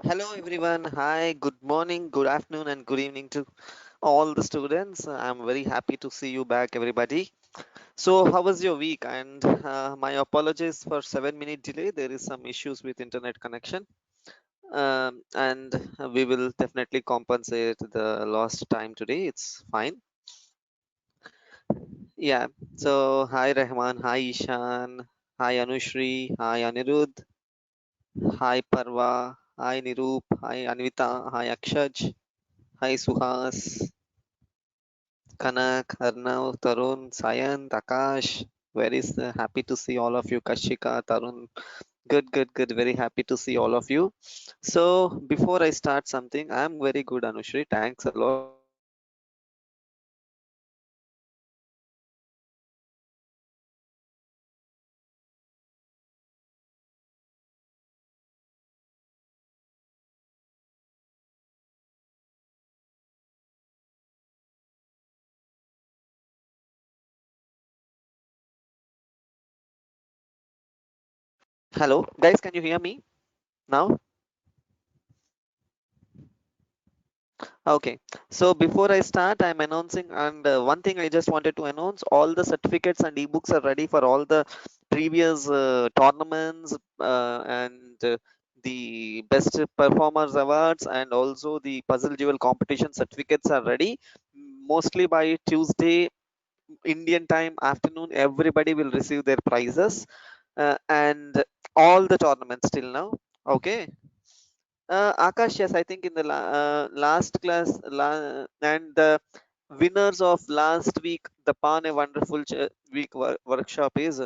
Hello everyone. Hi, good morning, good afternoon, and good evening to all the students. I'm very happy to see you back, everybody. So, how was your week? And my apologies for 7 minute delay. There is some issues with internet connection, and we will definitely compensate the lost time today. It's fine. Yeah. So, hi Rahman, hi Ishan, hi Anushri, hi Anirudh, hi Parva, hi Niroop, hi Anvita, hi Akshaj, hi Suhas. Kanak, Arnav, Tarun, Sayan, Akash. Happy to see all of you. Kashika, Tarun. Good. Very happy to see all of you. So, before I start something, I'm very good, Anushri. Thanks a lot. Hello, guys, can you hear me now? Okay, so before I start, I'm announcing, and one thing I just wanted to announce, all the certificates and ebooks are ready for all the previous tournaments and the best performers awards, and also the puzzle jewel competition certificates are ready. Mostly by Tuesday Indian time afternoon, everybody will receive their prizes, and all the tournaments till now. Okay. Akash, yes, I think in the last class, and the winners of last week, the Pan a Wonderful Week workshop is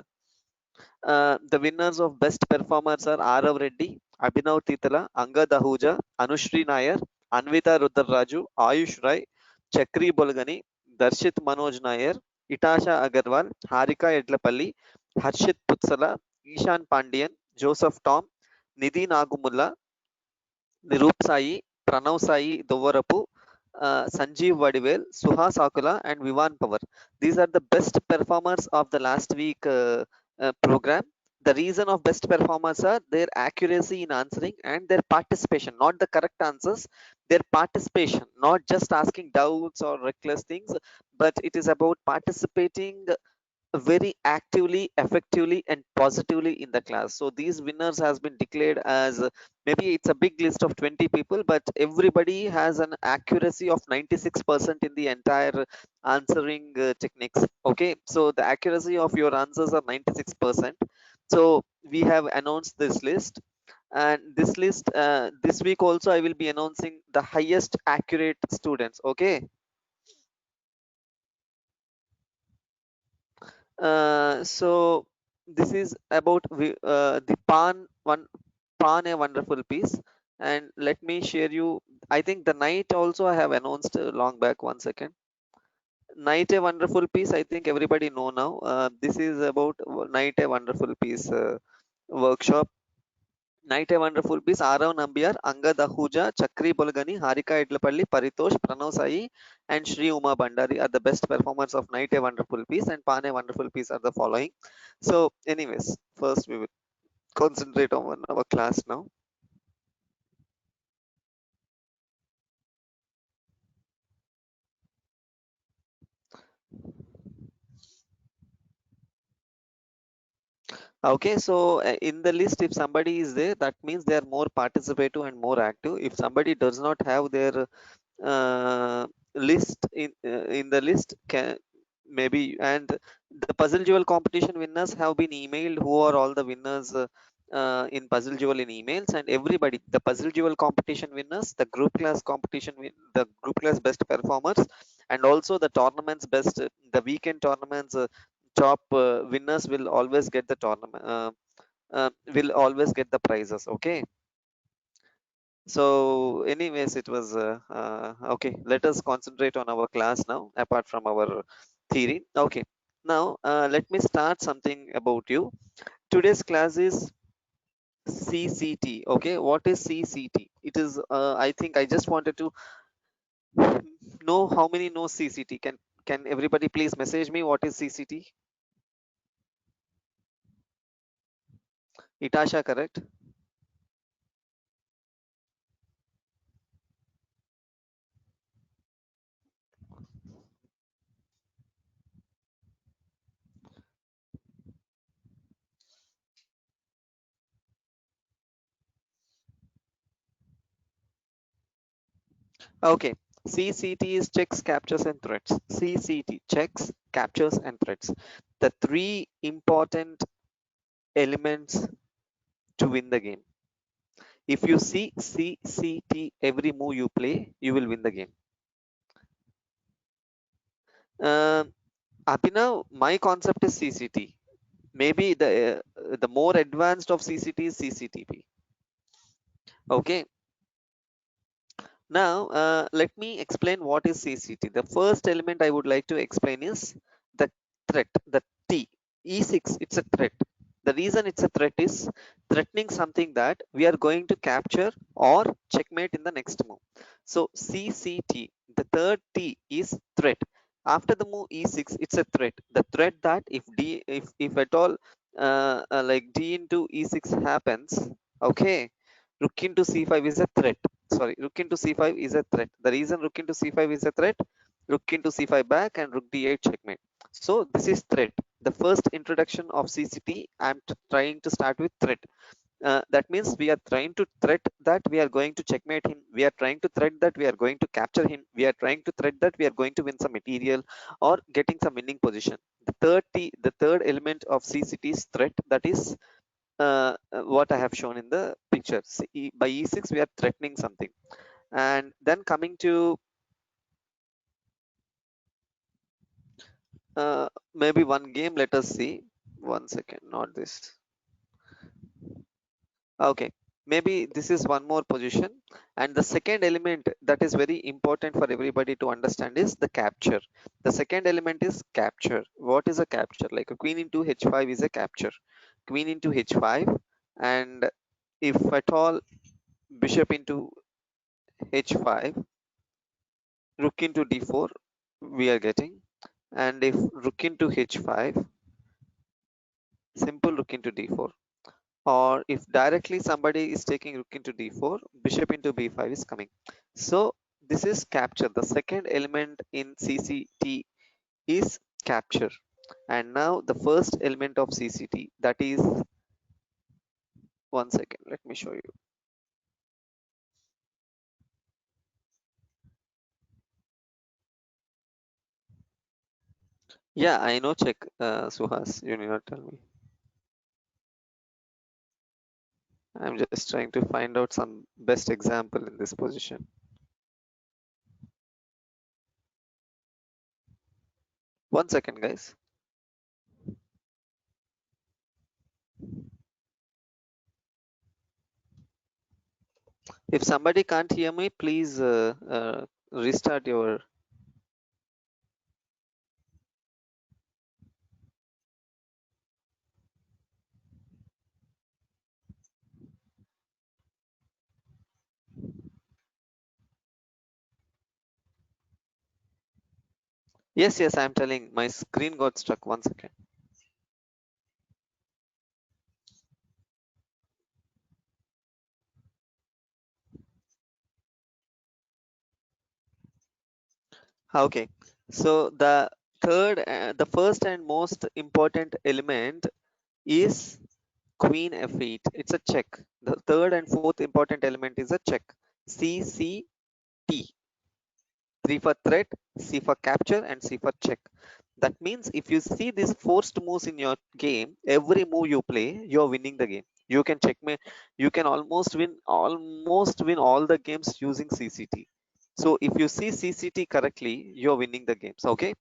the winners of best performers are Arav Reddy, Abhinav Titala, Angad Ahuja, Anushri Nair, Anvita Rudraraju, Ayush Rai, Chakri Bolgani, Darshit Manoj Nair, Itasha Agarwal, Harika Edlapalli, Harshit Putsala, Ishan Pandian, Joseph Tom, Nidhi Nagumulla, Nirup Sai, Pranav Sai Dovarapu, Sanjeev Vadivel, Suhas Akula, and Vivan Power. These are the best performers of the last week program. The reason of best performers are their accuracy in answering and their participation, not the correct answers, their participation, not just asking doubts or reckless things, but it is about participating very actively, effectively, and positively in the class. So these winners has been declared as maybe it's a big list of 20 people, but everybody has an accuracy of 96% in the entire answering techniques. Okay, so the accuracy of your answers are 96%. So we have announced this list, and this list this week also I will be announcing the highest accurate students. Okay. So this is about the Pan a Wonderful Piece, and let me share you. I think the night also I have announced long back. One second. Night a Wonderful Piece. I think everybody know now. This is about Night a Wonderful Piece workshop. Night a Wonderful Piece. Arav Nambiar, Angad Ahuja, Chakri Bolgani, Harika Idlapalli, Paritosh, Pranav Sai, and Shri Uma Bandari are the best performers of Night a Wonderful Piece, and Pan a Wonderful Piece are the following. So, anyways, first we will concentrate on our class now. Okay, so in the list, if somebody is there, that means they are more participative and more active. If somebody does not have their list in the list, can maybe, and the puzzle jewel competition winners have been emailed. Who are all the winners in puzzle jewel in emails? And everybody, the puzzle jewel competition winners, the group class the group class best performers, and also the tournaments best, the weekend tournaments top winners will always get the tournament. Will always get the prizes. Okay. So, anyways, it was okay. Let us concentrate on our class now, apart from our theory. Okay. Now, let me start something about you. Today's class is CCT. Okay. What is CCT? It is, I think I just wanted to know how many know CCT. Can everybody please message me what is CCT? Itasha, correct? Okay, CCT is checks, captures, and threats. CCT checks, captures, and threats. The three important elements to win the game. If you see CCT every move you play, you will win the game. Um, Abhinav, my concept is CCT. Maybe the more advanced of CCT is CCTV. Okay, now let me explain what is CCT. The first element I would like to explain is the threat, the T. E6, it's a threat. The reason it's a threat is threatening something that we are going to capture or checkmate in the next move. So CCT, the third T is threat. After the move E6, it's a threat. The threat that if at all like D into E6 happens, okay, rook into C5 is a threat. Sorry, rook into C5 is a threat. The reason rook into C5 is a threat, rook into C5 back and rook D8 checkmate. So this is threat. The first introduction of CCT, I'm trying to start with threat. That means we are trying to threat that we are going to checkmate him. We are trying to threat that we are going to capture him. We are trying to threat that we are going to win some material or getting some winning position. The third element of CCT is threat. That is what I have shown in the picture. See, by E6, we are threatening something. And then coming to maybe one game, let us see. One second, not this. Okay, maybe this is one more position. And the second element that is very important for everybody to understand is the capture. The second element is capture. What is a capture? Like a queen into H5 is a capture. Queen into H5, and if at all bishop into H5, rook into D4, we are getting. And if rook into H5, simple rook into D4. Or if directly somebody is taking rook into D4, bishop into B5 is coming. So this is capture. The second element in CCT is capture. And now the first element of CCT, that is, one second, let me show you. Yeah, I know check, Suhas, you need not tell me. I'm just trying to find out some best example in this position. One second, guys. If somebody can't hear me, please restart your. Yes, yes, I'm telling. My screen got stuck. One second. Okay. So the first and most important element is Queen F8. It's a check. The third and fourth important element is a check. C C T. 3 for threat, C for capture, and C for check. That means if you see these forced moves in your game, every move you play, you're winning the game. You can checkmate. You can almost win all the games using CCT. So if you see CCT correctly, you're winning the games. Okay.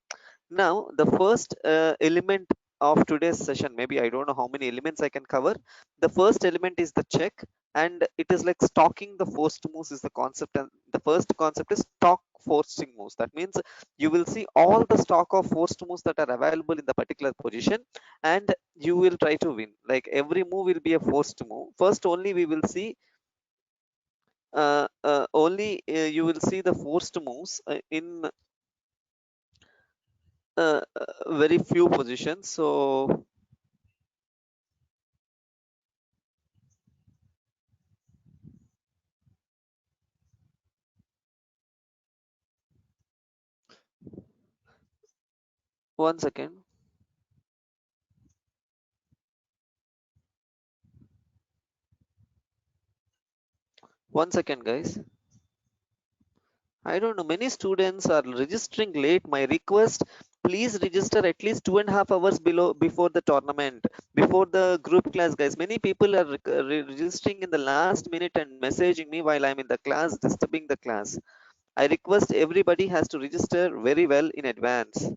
Now, the first element of today's session, maybe I don't know how many elements I can cover. The first element is the check, and it is like stalking the forced moves is the concept. And the first concept is stalk forcing moves. That means you will see all the stock of forced moves that are available in the particular position, and you will try to win. Like every move will be a forced move. First, only we will see. Only you will see the forced moves in very few positions. So one second. One second, guys. I don't know. Many students are registering late. My request, please register at least 2.5 hours before the tournament, before the group class, guys. Many people are registering in the last minute and messaging me while I'm in the class, disturbing the class. I request everybody has to register very well in advance.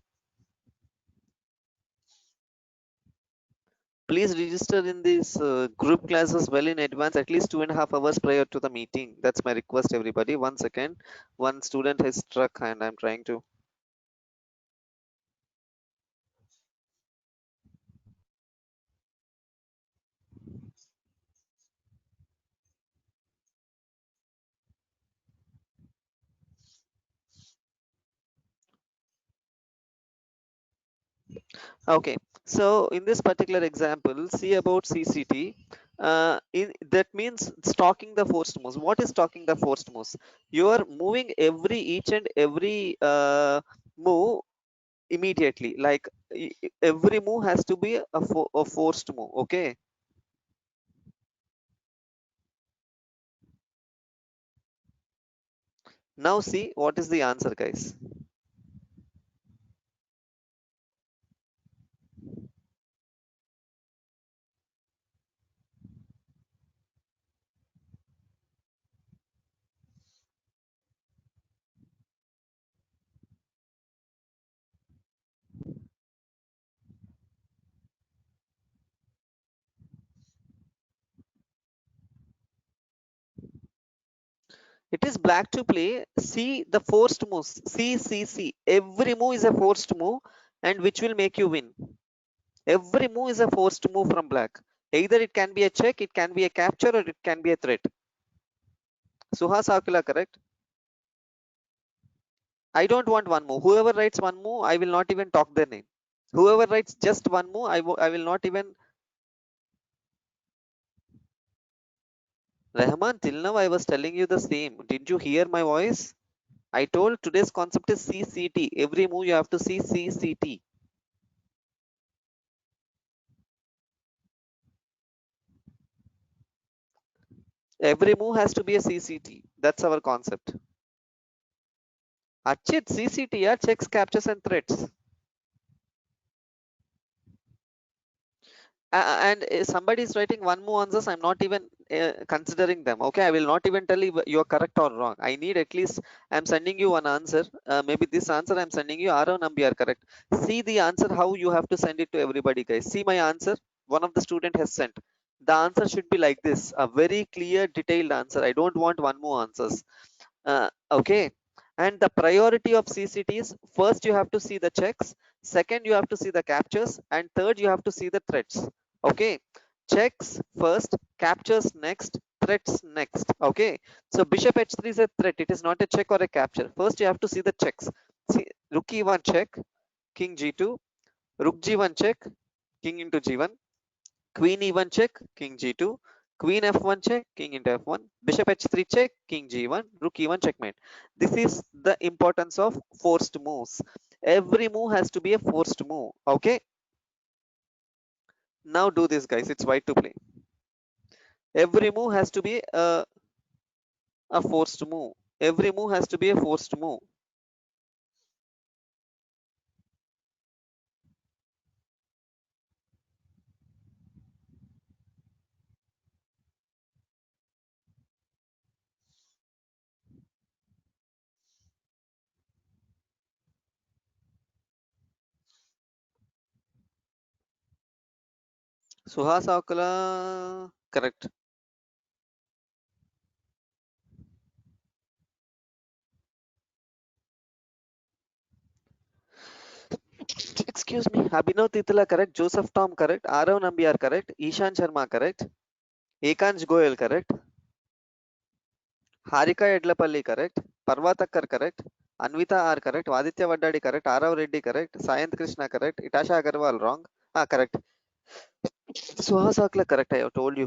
Please register in these group classes well in advance, at least 2.5 hours prior to the meeting. That's my request, everybody. 1 second. One student has struck and I'm trying to. Okay, so in this particular example, see about CCT. That means stalking the forced moves. What is stalking the forced moves? You are moving each and every move immediately. Like every move has to be a forced move. Okay. Now see what is the answer, guys. It is black to play. See the forced moves. See. Every move is a forced move, and which will make you win. Every move is a forced move from black. Either it can be a check, it can be a capture, or it can be a threat. Suhas Akula, correct? I don't want one move. Whoever writes one move, I will not even talk their name. Whoever writes just one move, I will not even. Rahman, till now I was telling you the same. Did you hear my voice? I told today's concept is CCT. Every move you have to see CCT. Every move has to be a CCT. That's our concept. Achit, CCT are checks, captures, and threats. And somebody is writing one more answers, I'm not even considering them. Okay, I will not even tell you you're correct or wrong. I need at least, I'm sending you one answer. Maybe this answer I'm sending you, Aro Nambi are correct. See the answer, how you have to send it to everybody, guys. See my answer. One of the student has sent. The answer should be like this, a very clear detailed answer. I don't want one more answers. Okay, and the priority of CCT is, first you have to see the checks, second you have to see the captures, and third you have to see the threats. Okay, checks first, captures next, threats next. Okay, so bishop h3 is a threat, it is not a check or a capture. First you have to see the checks. See, rook e1 check, king g2, rook g1 check, king into g1, queen e1 check, king g2, queen f1 check, king into f1, bishop h3 check, king g1, rook e1 checkmate. This is the importance of forced moves. Every move has to be a forced move. Okay, now do this, guys. It's white to play. Every move has to be a forced move. Every move has to be a forced move. Suhas Akula, correct. Excuse me. Abhinav Titala, correct. Joseph Tom, correct. Arav Nambiar, correct. Ishan Sharma, correct. Ekansh Goyal, correct. Harika Edlapalli, correct. Parvatakkar, correct. Anvita R, correct. Aditya Vaddadi, correct. Arav Reddy, correct. Sayant Krishna, correct. Itasha Agarwal, wrong. Ah, correct. Suhas Akla, correct. I have told you.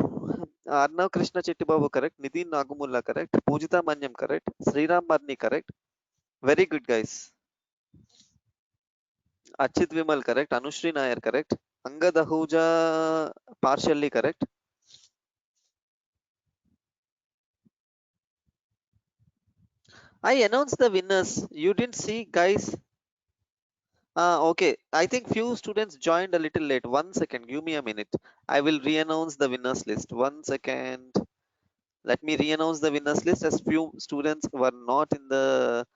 Arnav Krishna Chettibabu, correct. Nidhin Nagumulla, correct. Pujita Manyam, correct. Sriram Marni, correct. Very good, guys. Achit Vimal, correct. Anushri Nair, correct. Angad Ahuja, partially correct. I announced the winners. You didn't see, guys. Okay. I think few students joined a little late. 1 second. Give me a minute. I will re-announce the winners list. 1 second. Let me re-announce the winners list as few students were not in the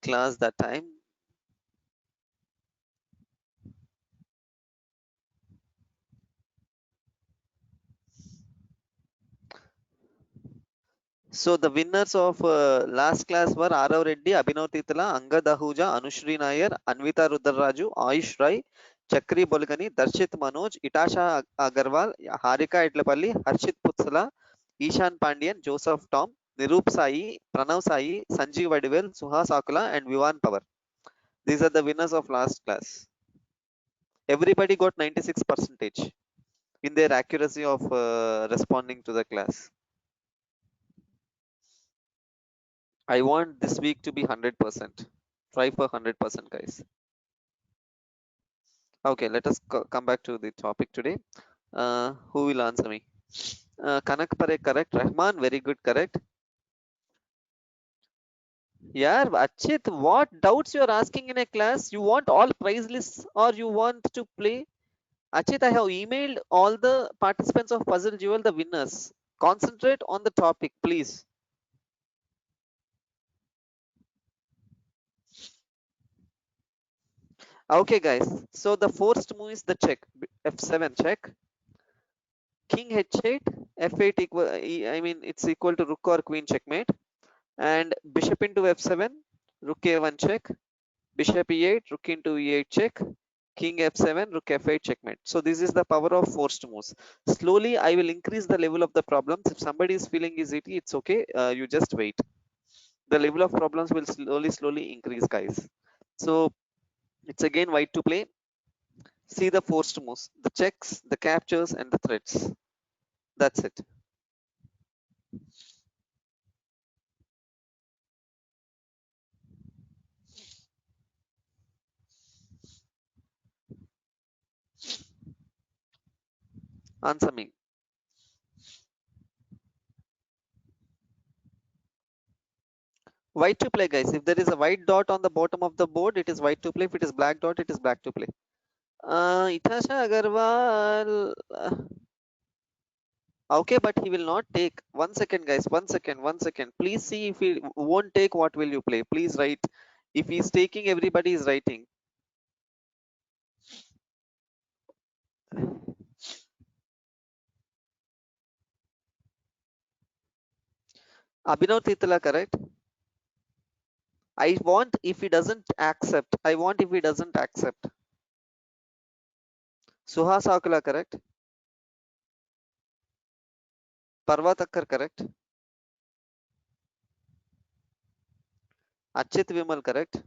class that time. So the winners of last class were Arav Reddy, Abhinav Titala, Angad Ahuja, Anushri Nair, Anvita Rudraraju, Ayush Rai, Chakri Bolgani, Darshit Manoj, Itasha Agarwal, Harika Itlapalli, Harshit Putsala, Ishan Pandian, Joseph Tom, Nirup Sai, Pranav Sai, Sanjeev Vadivel, Suhas Akula, and Vivan Power. These are the winners of last class. Everybody got 96 percentage in their accuracy of responding to the class. I want this week to be 100%. Try for 100%, guys. Okay, let us come back to the topic today. Who will answer me? Kanak Pare, correct. Rahman, very good, correct. Yeah, Achit, what doubts you are asking in a class? You want all prize lists or you want to play? Achit, I have emailed all the participants of Puzzle Jewel the winners. Concentrate on the topic, please. Okay, guys. So the first move is the check. F7 check. King H8, F8 equal. I mean, it's equal to Rook or Queen checkmate. And Bishop into F7, Rook A1 check. Bishop E8, Rook into E8 check. King F7, Rook F8 checkmate. So this is the power of forced moves. Slowly, I will increase the level of the problems. If somebody is feeling easy, it's okay. You just wait. The level of problems will slowly increase, guys. So it's again white to play. See the forced moves, the checks, the captures, and the threats. That's it. Answer me. White to play, guys. If there is a white dot on the bottom of the board, it is white to play. If it is black dot, it is black to play. Itasha Agarwal. Okay, but he will not take. 1 second, guys. 1 second. 1 second. Please see if he won't take. What will you play? Please write. If he's taking, everybody is writing. Abhinav Titala, correct? I want if he doesn't accept. I want if he doesn't accept. Suhas Akula, correct? Parvatakkar, correct? Achit Vimal, correct?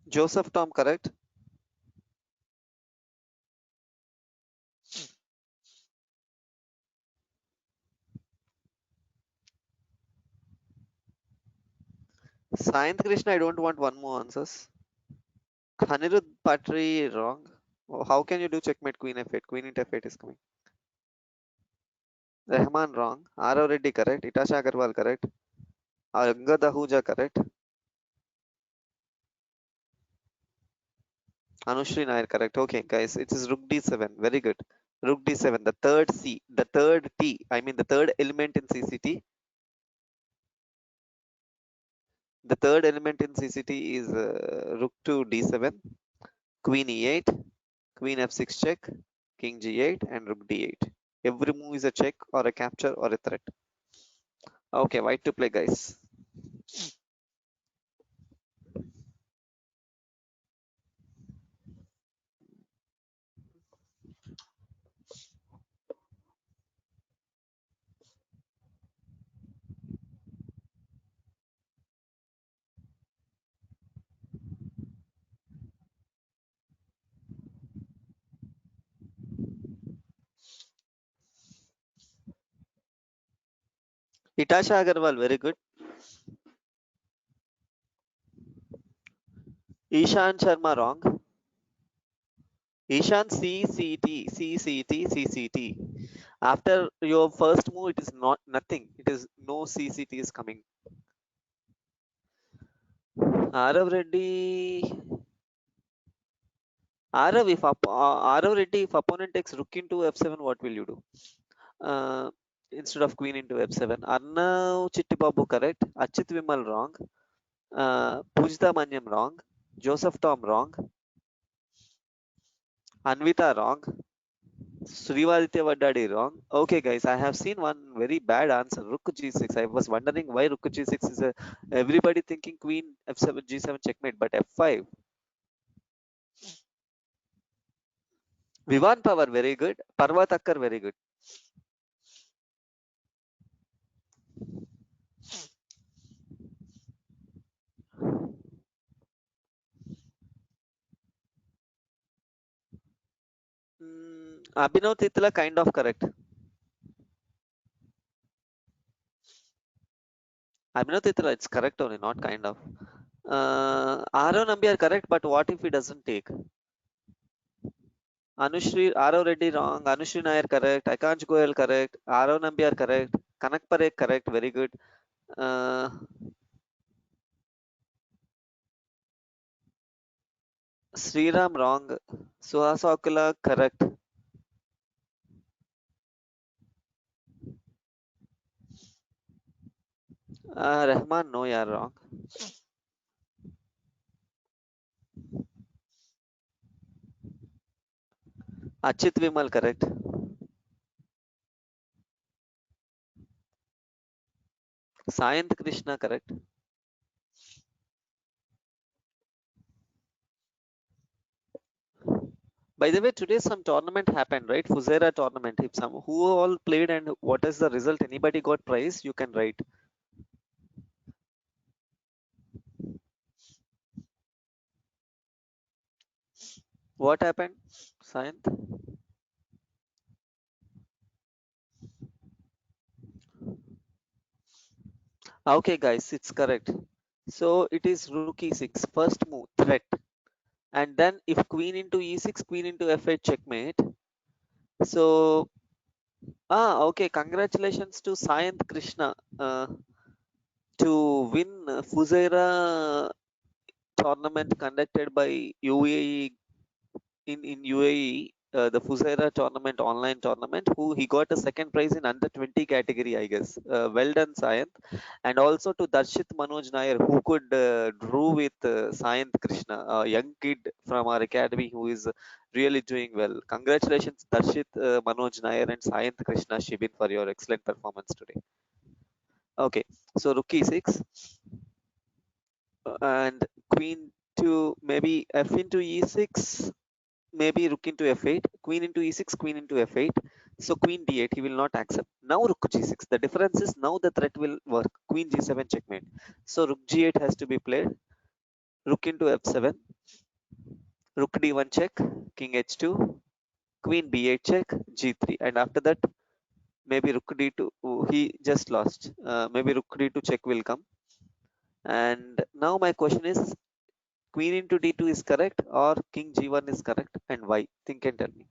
Joseph Tom, correct? Sayanth Krishna, I don't want one more answers. Anirudh Patri, wrong. Oh, how can you do checkmate queen f8? Queen into f8 is coming. Rahman, wrong. Arav Reddy, correct. Itasha Agarwal, correct. Angad Ahuja, correct. Anushri Nair, correct. Okay, guys, it is Rook d7. Very good. Rook d7, the third C, the third T, I mean the third element in CCT. The third element in CCT is Rook to d7, Queen e8, Queen f6 check, King g8, and Rook d8. Every move is a check or a capture or a threat. Okay, white to play, guys. Itasha Agarwal, very good. Ishan Sharma, wrong. Ishan CCT, CCT, CCT. After your first move, it is not nothing. It is no CCT is coming. Arav Reddy, Arav Reddy, if opponent takes rook into f7, what will you do? Instead of queen into f7. Arnav Chittibabu correct. Achit Vimal wrong. Pujita Manyam wrong. Joseph Tom wrong. Anvita wrong. Srivaditya Vaddadi wrong. Okay, guys, I have seen one very bad answer. Rook g6. I was wondering why rook g6 is a. Everybody thinking queen f7 g7 checkmate, but f5. Vivan Pawar very good. Parvat Akkar very good. Abhinav Titla kind of correct. Abhinav Titla, it's correct only, not kind of. Aaron Nambiar correct, but what if he doesn't take? Anushri, Arav Reddy wrong. Anushri Nair correct. Akansh Goyal correct. Arav Nambiar correct. Kanak Parekh correct. Very good. Uh, Sriram wrong. Suhas Okula correct. Rahman no, yaar wrong. Achit Vimal correct. Sayant Krishna correct. By the way, today some tournament happened, right? Fuzera tournament. If some who all played and what is the result? Anybody got prize? You can write. What happened? Sayant. Okay, guys, it's correct. So it is rook e6. First move threat, and then if queen into e6, queen into f8 checkmate. So okay. Congratulations to Sayant Krishna to win Fuzera tournament conducted by UAE in UAE, the Fuzaira tournament, online tournament, who he got a second prize in under 20 category, I guess. Well done, Sayant. And also to Darshit Manoj Nair, who could drew with Sayant Krishna, a young kid from our academy who is really doing well. Congratulations, Darshit Manoj Nair and Sayant Krishna Shibin, for your excellent performance today. Okay, so rook e6 and queen to maybe f into e6, maybe rook into f8, queen into e6, queen into f8. So queen d8, he will not accept. Now rook g6. The difference is now the threat will work. Queen g7 checkmate. So rook g8 has to be played. Rook into f7, rook d1 check, king h2, queen b8 check, g3. And after that, maybe rook d2. Oh, he just lost. Maybe rook d2 check will come. And now my question is, queen into d2 is correct or king g1 is correct, and why? Think and tell me.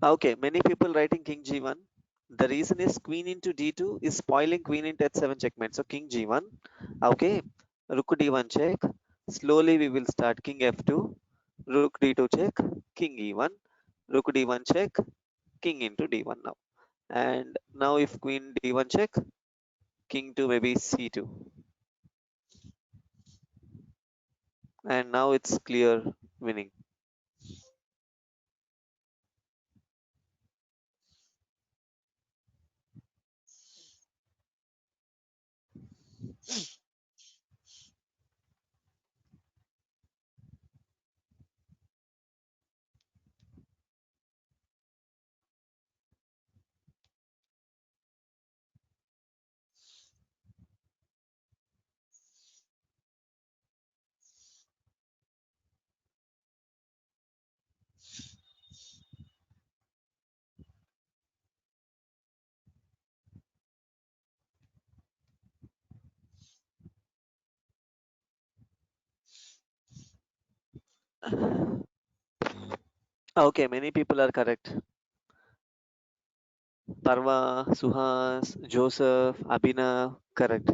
Okay, many people writing king g1. The reason is queen into d2 is spoiling queen into h7 checkmate. So king g1. Okay, rook d1 check. Slowly we will start king f2, rook d2 check, king e1, rook d1 check, king into d1 now. And now if queen d1 check, king to maybe c2. And now it's clear winning. Okay, many people are correct. Parva, Suhas, Joseph, Abhinav, correct.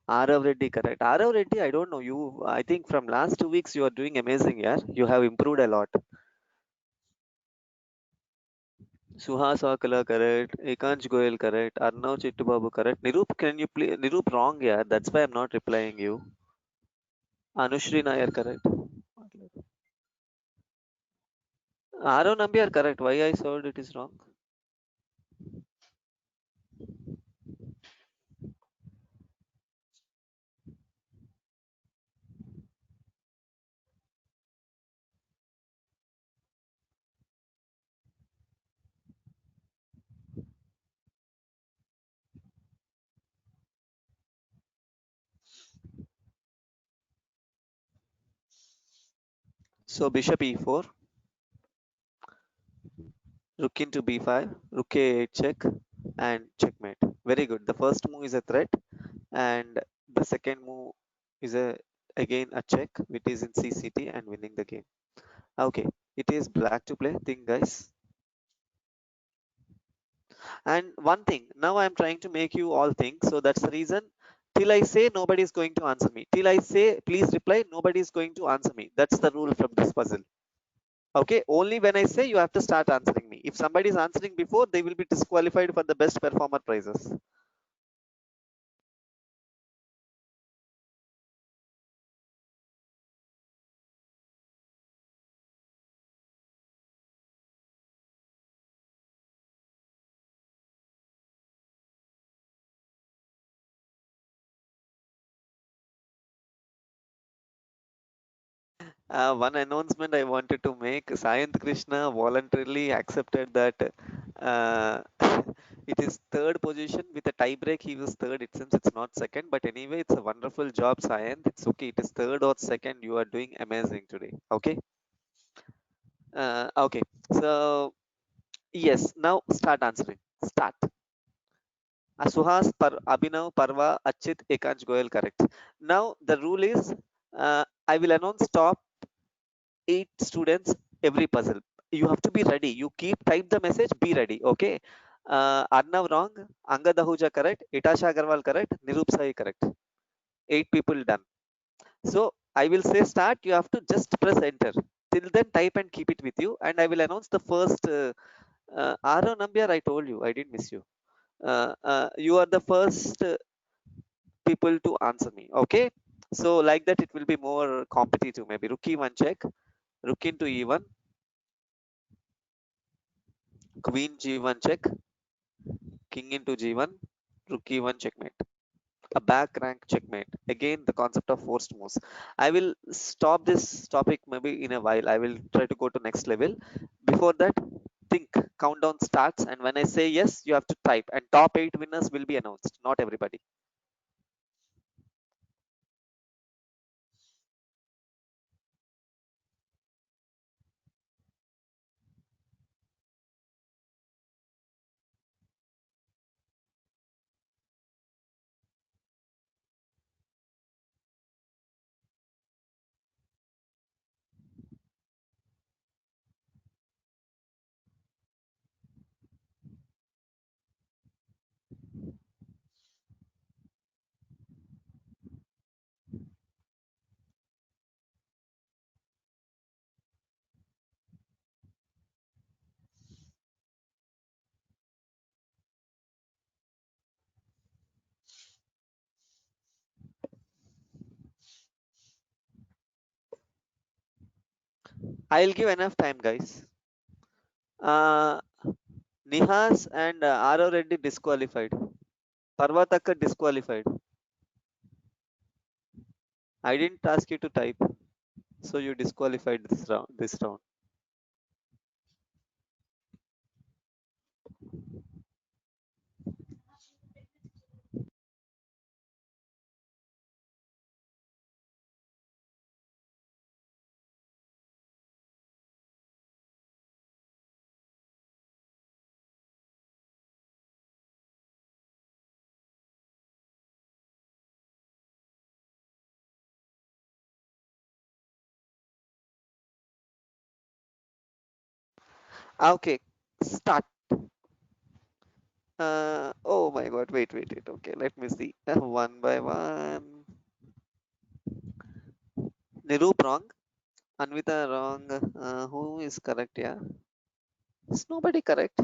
Arav Reddy, correct. Arav Reddy, I don't know you. I think from last 2 weeks you are doing amazing, yeah. You have improved a lot. Suhas Akala, correct. Ekansh Goyal, correct. Arnav Chittubabu, correct. Nirup, can you play? Nirup, wrong, yeah. That's why I'm not replying you. Anushri Nair, correct. Arav Nambiar, correct. Why I said it is wrong? So Bishop E4, Rook into B5, Rook A8 check, and checkmate. Very good. The first move is a threat, and the second move is a again a check, which is in CCT and winning the game. Okay, it is black to play. Think, guys. And one thing, now I'm trying to make you all think. So that's the reason. Till I say nobody is going to answer me. Till I say please reply, nobody is going to answer me. That's the rule from this puzzle. Okay, only when I say you have to start answering me. If somebody is answering before, they will be disqualified for the best performer prizes. One announcement I wanted to make: Sayanth Krishna voluntarily accepted that uh, it is third position with a tie break. He was third. It seems it's not second, but anyway, it's a wonderful job, Sayanth. It's okay. It is third or second. You are doing amazing today. Okay. Okay. So yes, now start answering. Start. Suhas, Abhinav, Parva, Achit, Ekansh, Goyal, correct. Now the rule is I will announce top 8 students every puzzle. You have to be ready. You keep type the message, be ready. Okay. Arnav wrong, Angad Ahuja correct, Itasha Agarwal correct, Nirup Sai correct. 8 people done. So I will say start, you have to just press enter. Till then type and keep it with you, and I will announce the first Aro Nambiar. I told you I didn't miss you. You are the first people to answer me. Okay. So like that it will be more competitive. Maybe Rook E1 check, Rook into E1, Queen G1 check, King into G1, Rook E1 checkmate. A back rank checkmate. Again, the concept of forced moves. I will stop this topic maybe in a while. I will try to go to next level. Before that, think, countdown starts, and when I say yes, you have to type. And top 8 winners will be announced. Not everybody. I'll give enough time, guys. Uh, Nihas and Aro Reddy disqualified. Parvataka disqualified. I didn't ask you to type, so you disqualified this round. This round. Okay, start. Oh my god, wait. Okay, let me see. One by one. Nirup wrong. Anvita wrong. Who is correct? Yeah. Is nobody correct?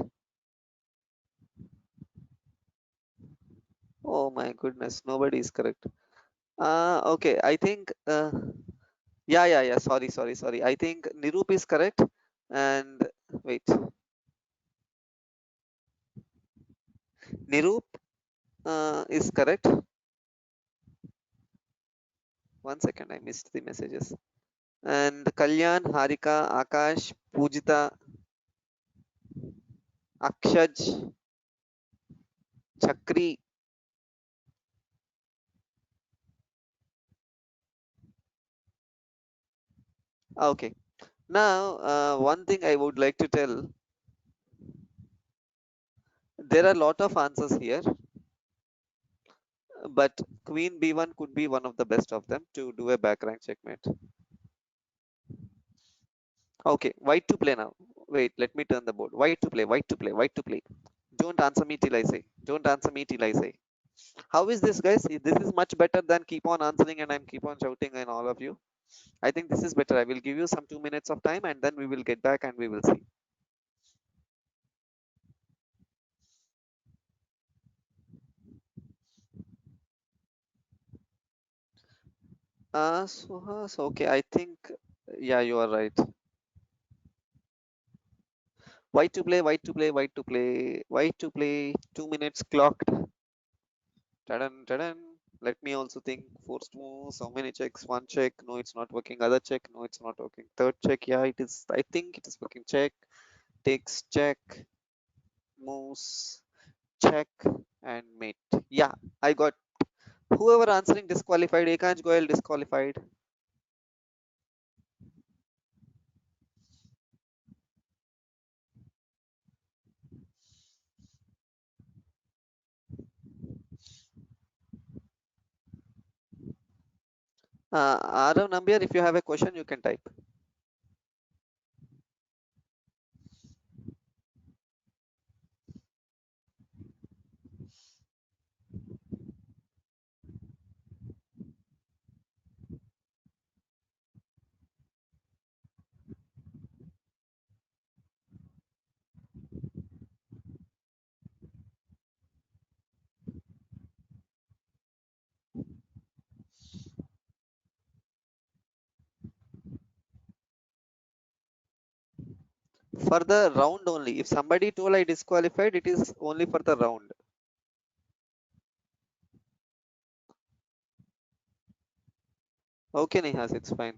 Oh my goodness, nobody is correct. Okay, I think. Yeah. Sorry. I think Nirup is correct. And wait, Nirup is correct. One second, I missed the messages. And Kalyan, Harika, Akash, Pujita, Akshaj, Chakri. Okay. Now, one thing I would like to tell, there are a lot of answers here, but Queen B1 could be one of the best of them to do a back rank checkmate. Okay, white to play now. Wait, let me turn the board. White to play. Don't answer me till I say. Don't answer me till I say. How is this, guys? This is much better than keep on answering and I'm keep on shouting and all of you. I think this is better. I will give you some 2 minutes of time and then we will get back and we will see. So okay, I think, yeah, you are right. White to play, white to play. 2 minutes clocked. Tadan. Let me also think. Forced moves. How many checks? One check. No, it's not working. Other check. No, it's not working. Third check. Yeah, it is. I think it is working. Check. Takes check. Moves. Check. And mate. Yeah, I got whoever answering disqualified. Ekansh Goyal disqualified. Arav Nambiar, if you have a question, you can type. For the round only. If somebody told I disqualified, it is only for the round. Okay, Nihas, it's fine.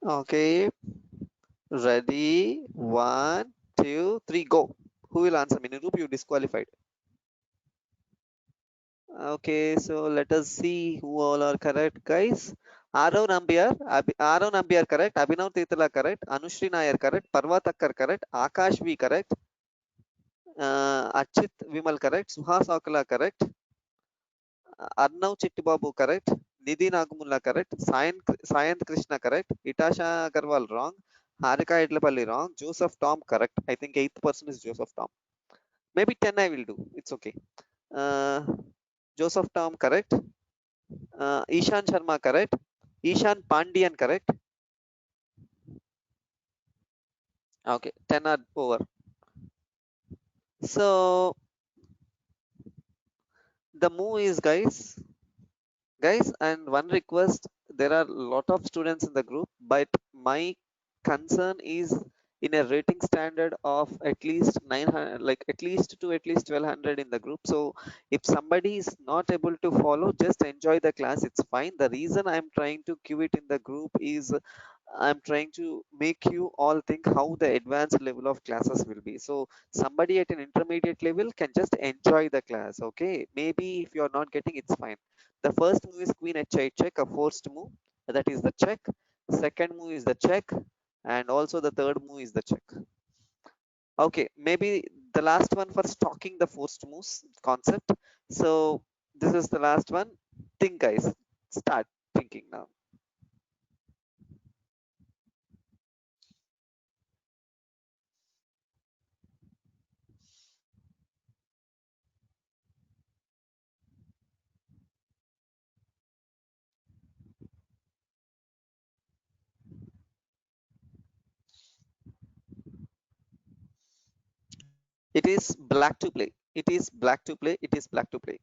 Okay, ready? One, two, three, go. Who will answer me? Nirup, you disqualified. Okay, so let us see who all are correct, guys. Arav Nambiar correct, Abhinav Titala correct, Anushri Nair correct, Parva Takkar correct, Akash V correct, Achit Vimal correct, Suhas Akala correct, Arnav Chittibabu correct, Nidhi Nagumulla correct, Sayant Krishna correct, Itasha Agarwal wrong, Harika Idlapalli wrong, Joseph Tom correct. I think eighth person is Joseph Tom. Maybe 10 I will do. It's okay. Uh, Joseph Tom correct. Ishan Sharma correct. Ishan Pandian correct. Okay, 10 are over. So the move is, guys, and one request, there are a lot of students in the group, but my concern is in a rating standard of at least 900, like at least to at least 1200 in the group. So if somebody is not able to follow, just enjoy the class, it's fine. The reason I'm trying to queue it in the group is I'm trying to make you all think how the advanced level of classes will be. So somebody at an intermediate level can just enjoy the class. Okay, maybe if you're not getting, it's fine. The first move is Queen H8 check, a forced move. That is the check. Second move is the check. and also the third move is the check. Okay, maybe the last one for stalking the forced moves concept. So this is the last one. Think, guys. Start thinking now. It is black to play. It is black to play. It is black to play.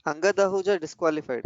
Angad Ahuja disqualified.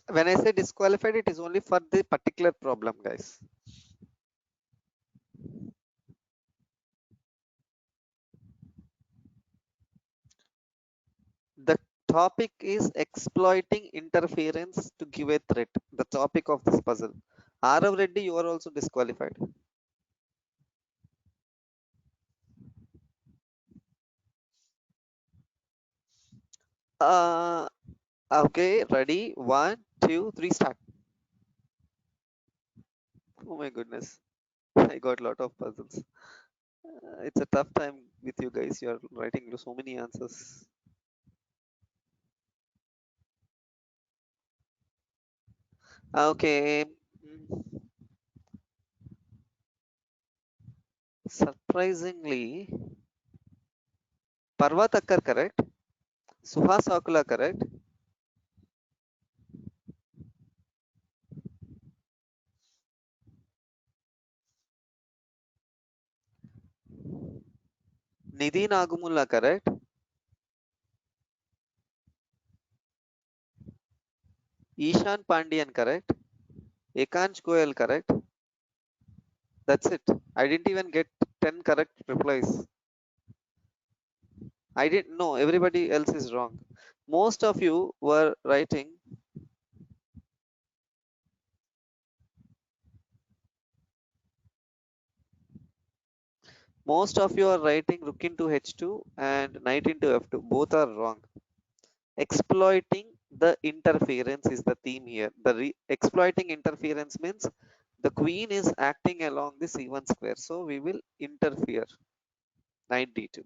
When I say disqualified, it is only for the particular problem, guys. The topic is exploiting interference to give a threat. The topic of this puzzle. Arav Reddy, you are also disqualified. Uh, okay, ready? One, two, three, start. Oh my goodness, I got a lot of puzzles. It's a tough time with you guys. You are writing so many answers. Okay, surprisingly, Parvatakkar correct. Suhas Akula correct. Nidhi Nagumulla correct. Ishan Pandian correct. Ekansh Goyal correct. That's it. I didn't even get 10 correct replies. I didn't know. Everybody else is wrong. Most of you were writing. Most of you are writing rook into h2 and knight into f2. Both are wrong. Exploiting the interference is the theme here. Exploiting interference means the queen is acting along the c1 square. So we will interfere. Knight d2.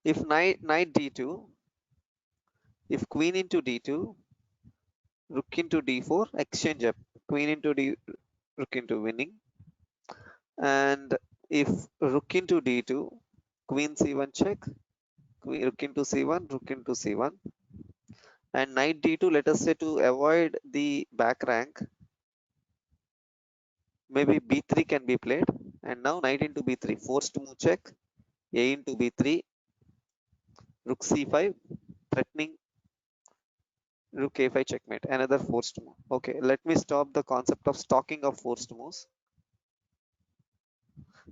If knight d2, if queen into d2, rook into d4, exchange up. Queen into d, rook into winning. And if rook into d2, queen c1 check, queen, rook into c1, rook into c1, and knight d2, let us say to avoid the back rank, maybe b3 can be played. And now knight into b3, forced move check, a into b3, rook c5, threatening rook a5 checkmate, another forced move. Okay, let me stop the concept of stalking of forced moves.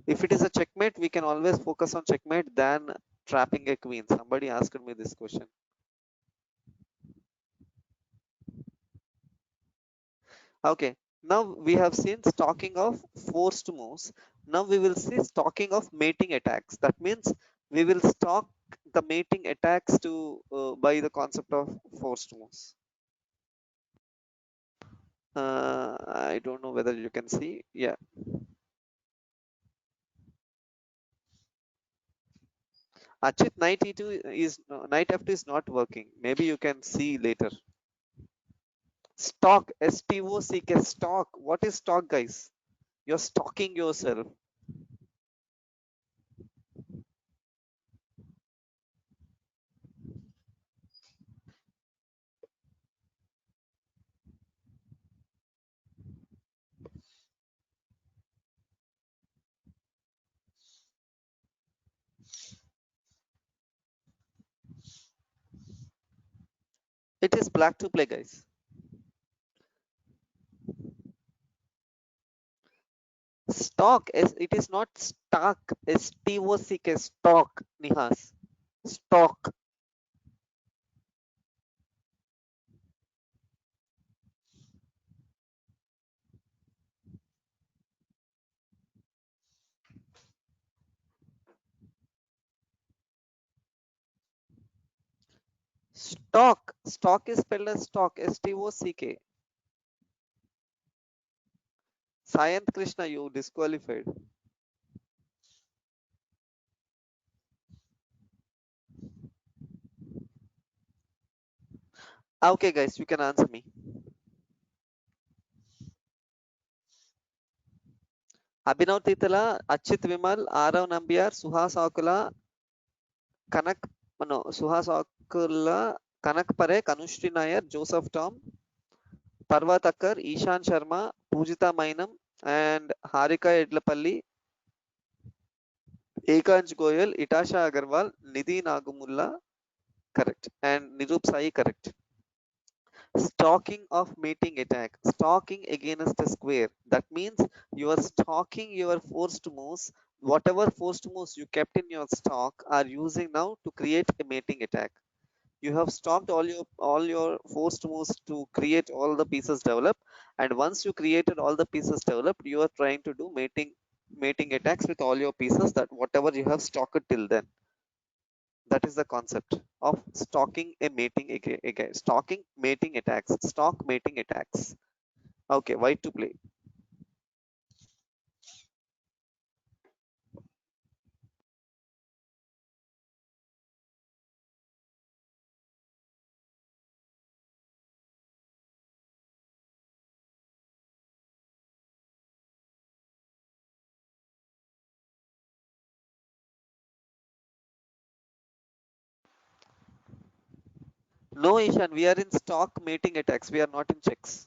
If it is a checkmate, we can always focus on checkmate than trapping a queen. Somebody asked me this question. Okay, now we have seen stalking of forced moves. Now we will see stalking of mating attacks. That means we will stalk the mating attacks to by the concept of forced moves. I don't know whether you can see. Yeah, Achit, knight F2 is not working. Maybe you can see later. Stalk, STOCK, stalk. What is stalk, guys? You're stalking yourself. It is black to play, guys. Stock is it is not stock. STOCK, stock, Nihas. Stock. Stock. Stock is spelled as stock. STOCK. Sayanth Krishna, you disqualified. Okay, guys, you can answer me. Abhinav Titala, Achit Vimal, Arav Nambiar, Suhas Akula, Kanak, no, Suhas Akula, Kanak Parek, Anushri Nair, Joseph Tom, Parvat Akkar, Ishan Sharma, Pujita Mainam, and Harika Edlapalli, Ekansh Goyal, Itasha Agarwal, Nidhi Nagumulla, correct, and Nirup Sai, correct. Stalking of mating attack. Stalking against a square. That means you are stalking your forced moves. Whatever forced moves you kept in your stock are using now to create a mating attack. You have stocked all your forced moves to create all the pieces develop, and once you created all the pieces developed, you are trying to do mating attacks with all your pieces that whatever you have stocked till then. That is the concept of stalking a mating again. Stalking mating attacks. Stalk mating attacks. Okay, white to play. No, Ishan, we are in stalk mating attacks. We are not in checks.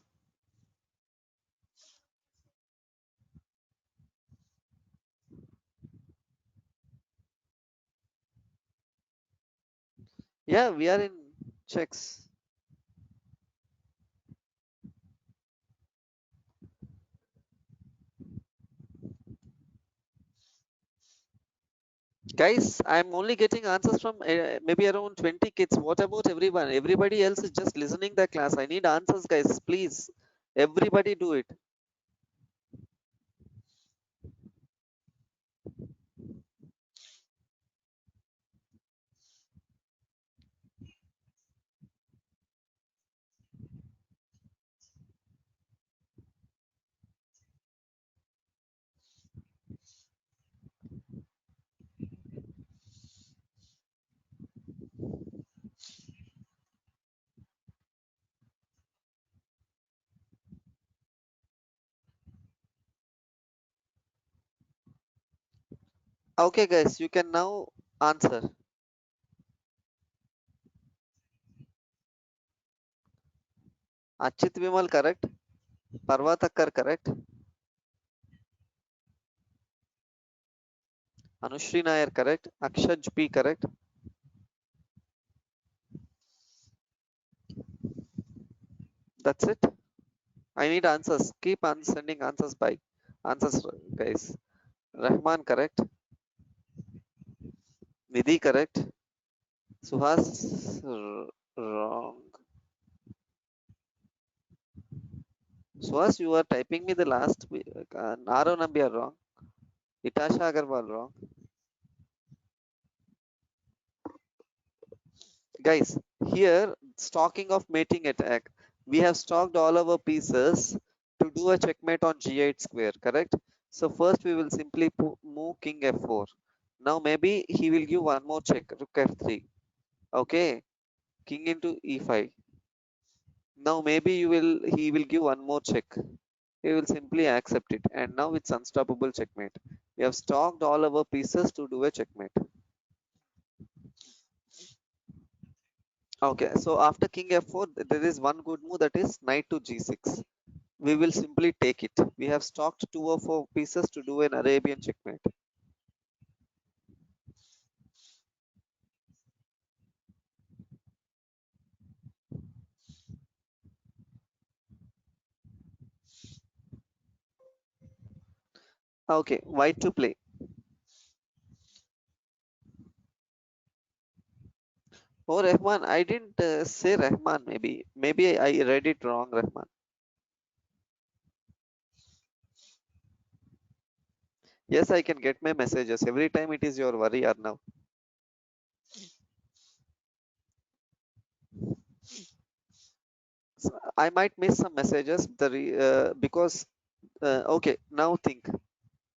Yeah, we are in checks. Guys, I'm only getting answers from maybe around 20 kids. What about everyone? Everybody else is just listening the class. I need answers, guys. Please. Everybody do it. Okay, guys, you can now answer. Achit Vimal, correct. Parvatakkar, correct. Anushri Nair, correct. Akshaj P, correct. That's it. I need answers. Keep on sending answers by answers, guys. Rahman, correct. Nidhi, correct. Suhas, wrong. So as you are typing me the last Naro Nambiar wrong. Itasha Agarwal wrong. Guys, here stocking of mating attack. We have stocked all our pieces to do a checkmate on g8 square, correct? So first we will simply move king f4. Now maybe he will give one more check, rook f3. Okay, king into e5. Now maybe he will give one more check. We will simply accept it, and now it's unstoppable checkmate. We have stocked all our pieces to do a checkmate. Okay, so after king f4, there is one good move, that is knight to g6. We will simply take it. We have stocked 2 or 4 pieces to do an Arabian checkmate. Okay, white to play. Oh, Rahman, I didn't say Rahman. Maybe I read it wrong, Rahman. Yes, I can get my messages every time. It is your worry, Arnav. So I might miss some messages. Because okay, now think.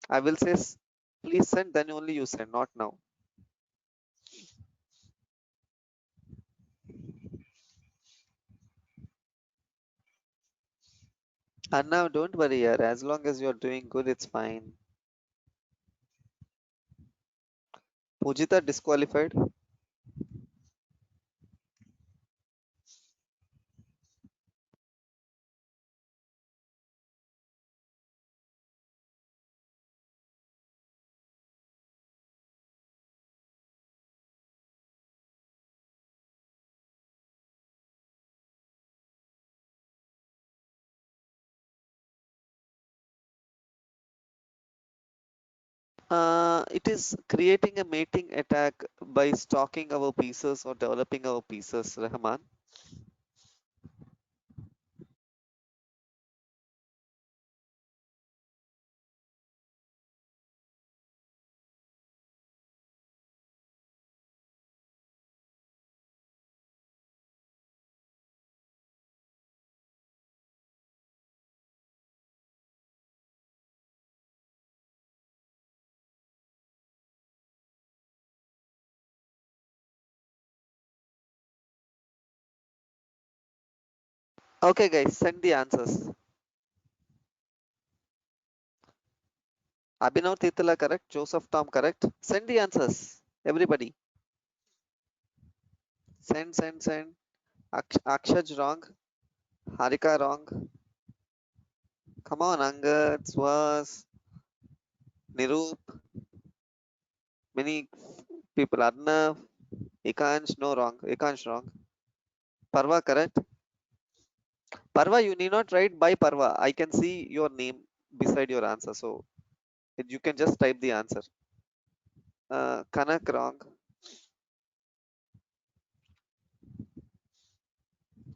I will say please send. Then only you send, not now. Arnav, don't worry, yaar. As long as you are doing good, it's fine. Pujita disqualified. It is creating a mating attack by stocking our pieces or developing our pieces, Rahman. Okay, guys, send the answers. Abhinav Titala correct. Joseph Tom correct. Send the answers. Everybody. Send. Akshaj wrong. Harika wrong. Come on, Angad, Swas, Nirup, many people. Arnav, Ikansh, no wrong. Ikansh wrong. Parva correct. Parva, you need not write by Parva. I can see your name beside your answer. So you can just type the answer. Kanak wrong.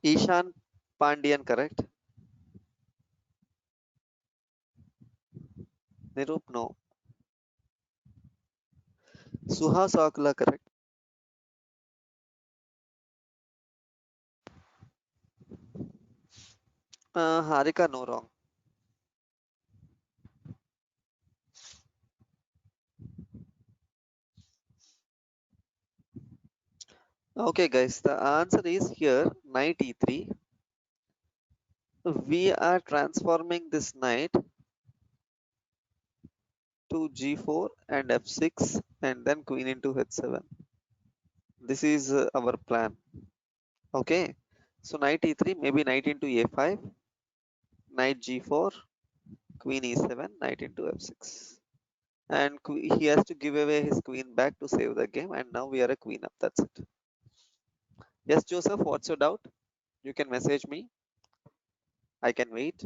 Ishan Pandian correct. Nirup no. Suha Sakula correct. Harika no wrong. Okay guys, the answer is here knight e3. We are transforming this knight to g4 and f6 and then queen into h7. This is our plan. Okay. So knight e3, maybe knight into a5, knight g4, queen e7, knight into f6. And he has to give away his queen back to save the game. And now we are a queen up. That's it. Yes, Joseph, what's your doubt? You can message me. I can wait.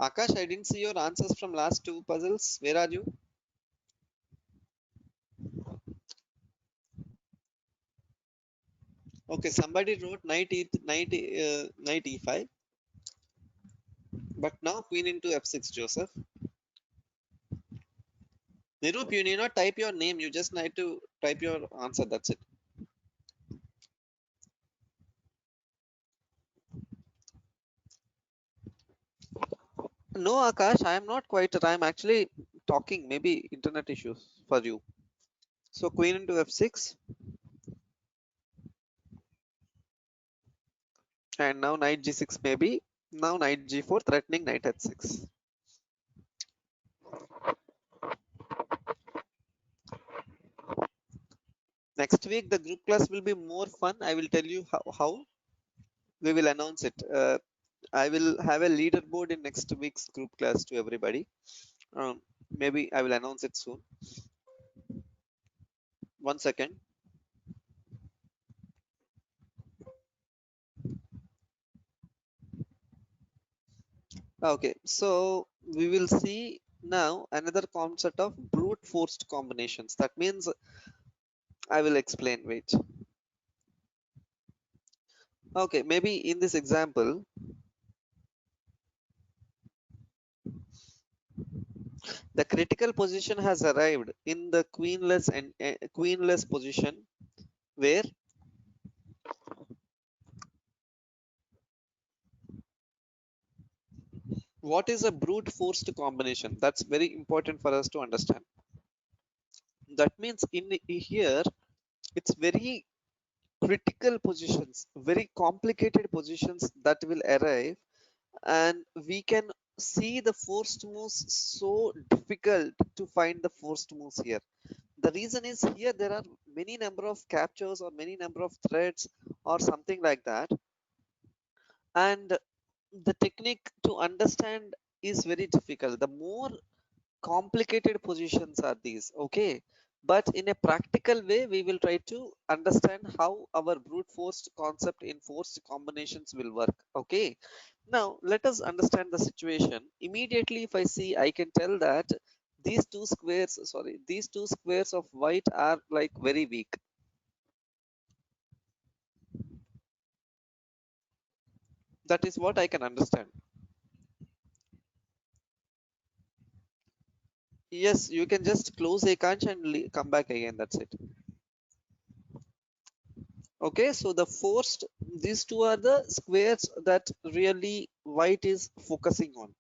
Akash, I didn't see your answers from last two puzzles. Where are you? Okay, somebody wrote knight e5, but now queen into f6, Joseph. Nirup, you need not type your name. You just need to type your answer. That's it. No, Akash, I am not quite. I'm actually talking. Maybe internet issues for you. So queen into f6, and now knight g6 maybe. Now knight g4, threatening knight h6. Next week the group class will be more fun. I will tell you how. We will announce it. I will have a leaderboard in next week's group class to everybody. Um, Maybe I will announce it soon. 1 second. Okay, so we will see now another concept of brute forced combinations. That means I will explain. Wait. Okay, maybe in this example, the critical position has arrived in the queenless and queenless position where what is a brute forced combination? That's very important for us to understand. That means in here it's very critical positions, very complicated positions that will arrive, and we can see the forced moves so difficult to find the forced moves here. The reason is here there are many number of captures or many number of threads or something like that, and the technique to understand is very difficult. The more complicated positions are these, okay, but in a practical way we will try to understand how our brute force concept in forced combinations will work. Okay, now let us understand the situation. Immediately if I see, I can tell that these two squares of white are like very weak. That is what I can understand. Yes, you can just close Akansh and come back again, that's it. Okay, so the forced, these two are the squares that really white is focusing on,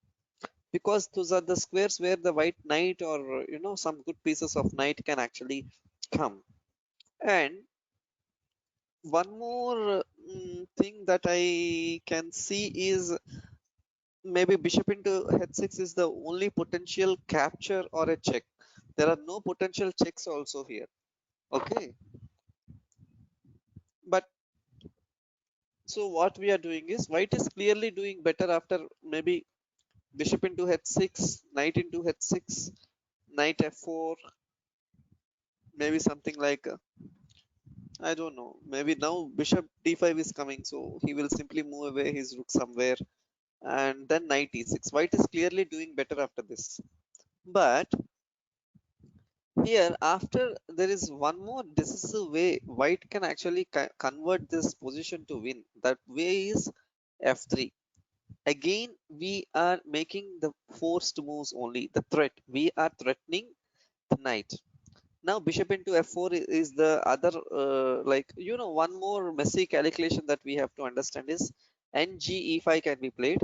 because those are the squares where the white knight or some good pieces of knight can actually come. And one more thing that I can see is maybe bishop into h6 is the only potential capture or a check. There are no potential checks also here. Okay, but so what we are doing is white is clearly doing better after maybe bishop into h6, knight into h6, knight f4, maybe something like I don't know. Maybe now bishop d5 is coming, so he will simply move away his rook somewhere, and then knight e6. White is clearly doing better after this. But here, after there is one more decisive way, white can actually convert this position to win. That way is f3. Again, we are making the forced moves only. The threat. We are threatening the knight. Now bishop into f4 is the other one more messy calculation that we have to understand is ng e5 can be played,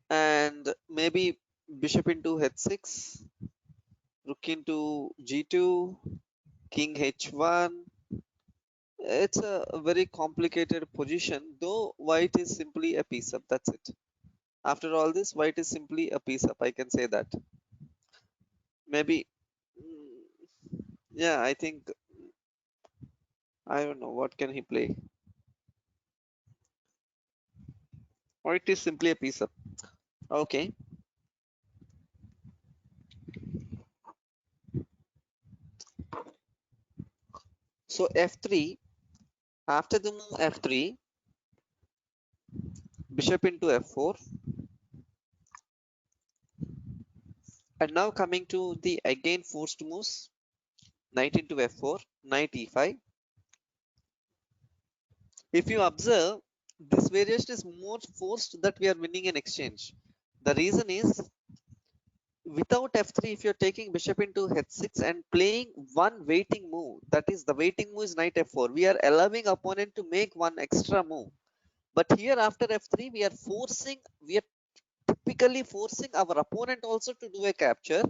and maybe bishop into h6, rook into g2, king h1. It's a very complicated position, though white is simply a piece up. That's it. After all this, white is simply a piece up, I can say that. Maybe yeah, I think I don't know what can he play. Or it is simply a piece up. Okay, so f3, after the move f3, bishop into f4, And now coming to the again forced moves, knight into f4, knight e5. If you observe, this variation is more forced that we are winning an exchange. The reason is, without f3, if you're taking bishop into h6 and playing one waiting move, that is the waiting move is knight f4, we are allowing opponent to make one extra move. But here after f3, we are typically forcing our opponent also to do a capture,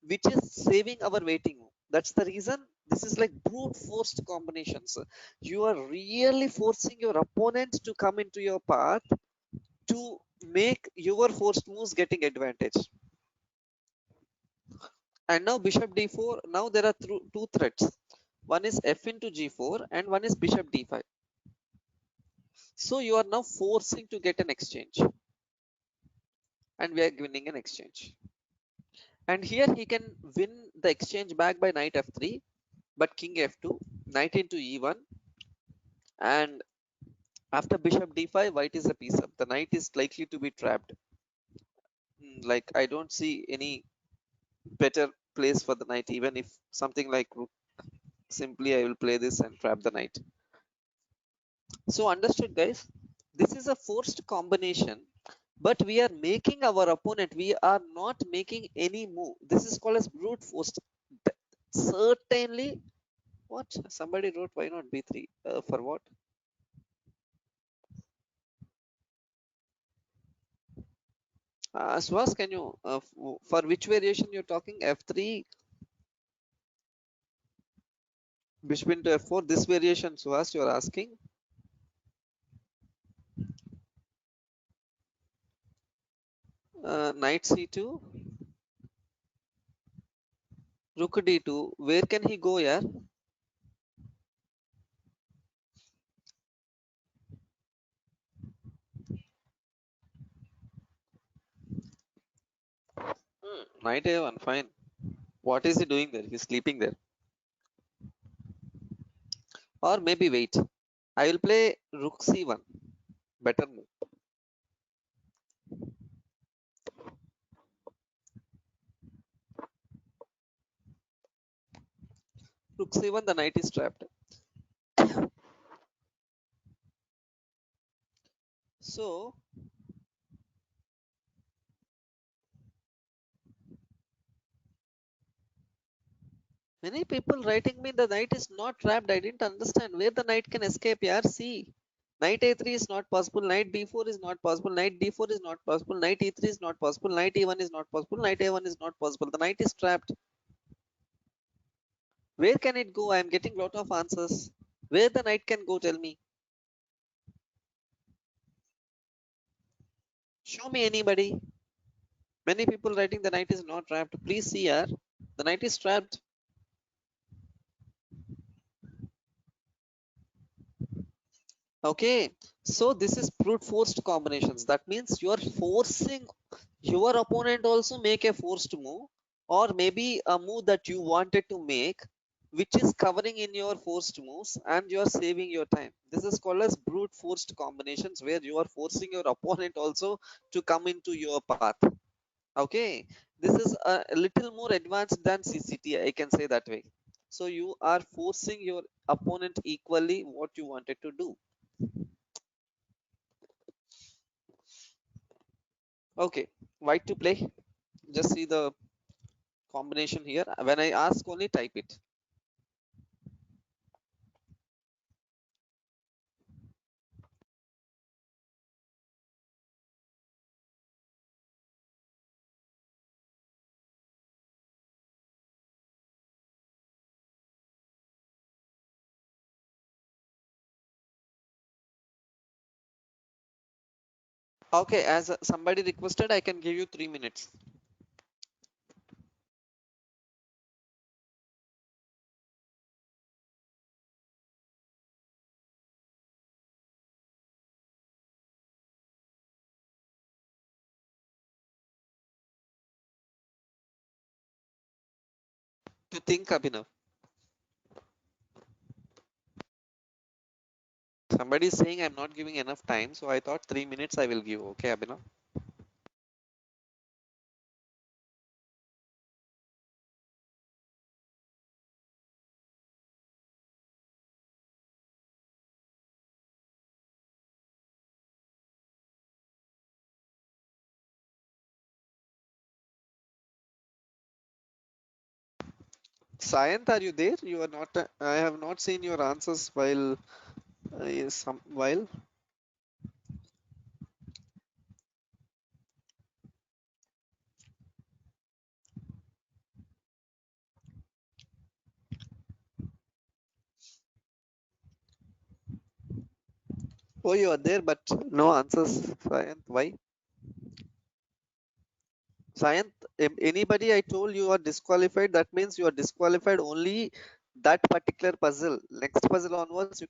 which is saving our waiting move. That's the reason this is like brute forced combinations. You are really forcing your opponent to come into your path to make your forced moves getting advantage. And now bishop d4. Now there are two threats. One is f into g4 and one is bishop d5. So you are now forcing to get an exchange, and we are winning an exchange. And here he can win the exchange back by knight f3, but king f2, knight into e1, and after bishop d5, white is a piece up. The knight is likely to be trapped. Like, I don't see any better place for the knight, even if something like rook. Simply, I will play this and trap the knight. So understood, guys? This is a forced combination, but we are making our opponent. We are not making any move. This is called as brute force. Certainly, what somebody wrote, why not b3? For what? Swaz, can you for which variation you're talking? F3, bishop into f4. This variation, Swaz, you're asking. Knight c2, rook d2. Where can he go, yeah? Knight a1, fine. What is he doing there? He's sleeping there. Or maybe wait. I will play rook c1. Better move. Rook c1, the knight is trapped. So many people writing me the knight is not trapped. I didn't understand where the knight can escape. Yeah, see. Knight a3 is not possible. Knight b4 is not possible. Knight d4 is not possible. Knight e3 is not possible. Knight e1 is not possible. Knight a1 is not possible. The knight is trapped. Where can it go? I am getting lot of answers. Where the knight can go? Tell me. Show me anybody. Many people writing the knight is not trapped. Please see here. The knight is trapped. Okay. So this is brute forced combinations. That means you are forcing your opponent also make a forced move, or maybe a move that you wanted to make, which is covering in your forced moves, and you are saving your time. This is called as brute forced combinations, where you are forcing your opponent also to come into your path. Okay, this is a little more advanced than CCT, I can say that way. So you are forcing your opponent equally what you wanted to do. Okay, white to play. Just see the combination here. When I ask, only type it. Okay, as somebody requested, I can give you 3 minutes. To think, Abhinav. Somebody is saying I'm not giving enough time, so I thought 3 minutes I will give. Okay, Abhinav. Sayanth, are you there? You are not. I have not seen your answers while some while. Oh, you are there, but no answers. Sayanth, why? Sayanth, anybody I told you are disqualified, that means you are disqualified only that particular puzzle. Next puzzle onwards, you,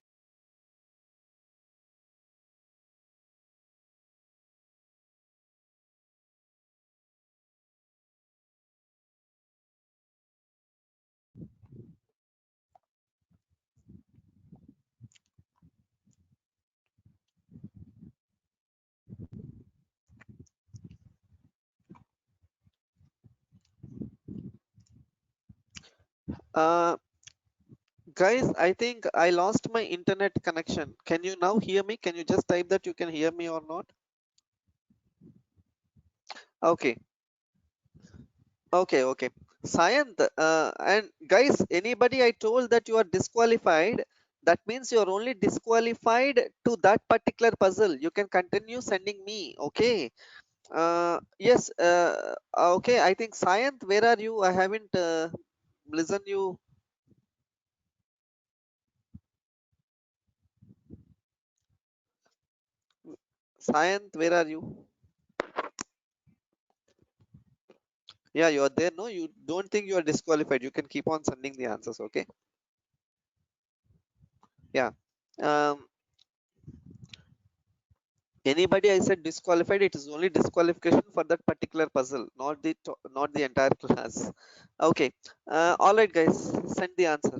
uh, guys, I think I lost my internet connection. Can you now hear me? Can you just type that you can hear me or not? Okay, okay. Sayanth, and guys, anybody I told that you are disqualified, that means you are only disqualified to that particular puzzle. You can continue sending me. Okay. Yes. Okay. I think Sayanth, where are you? I haven't listened you. Sayanth, where are you? Yeah, you are there. No, you don't think you are disqualified. You can keep on sending the answers. Okay. Yeah. Um, Anybody I said disqualified, it is only disqualification for that particular puzzle, not the entire class. Okay. All right, guys. Send the answer.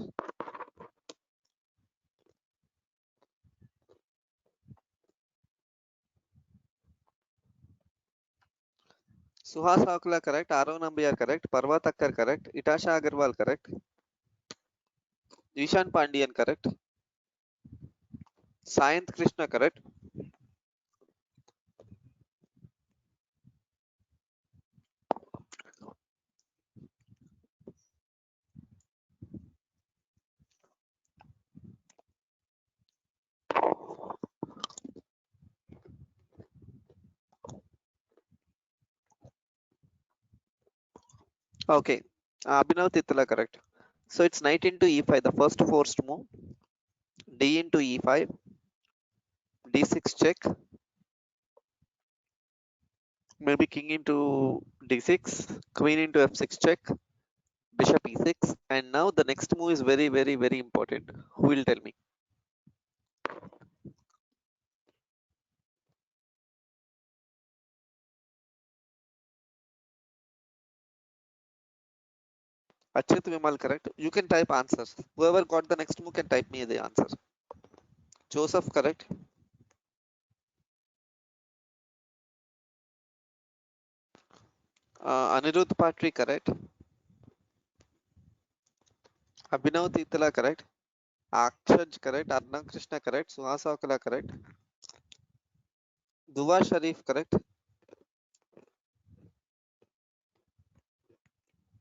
Suhas Akula correct. Arav Nambiar correct. Parvat Akkar correct. Itasha Agarwal correct. Ishan Pandian correct. Sayanth Krishna correct. Okay. Abhinav Titala correct. So it's knight into e5, the first forced move. D into e5. D6 check. Maybe king into d6. Queen into f6 check. Bishop e6. And now the next move is very important. Who will tell me? Achit Vimal correct. You can type answers. Whoever got the next move can type me the answer. Joseph correct. Anirudh Patri correct. Abhinav Titala correct. Akshaj correct. Arnab Krishna correct. Suhasa Akala correct. Duva Sharif correct.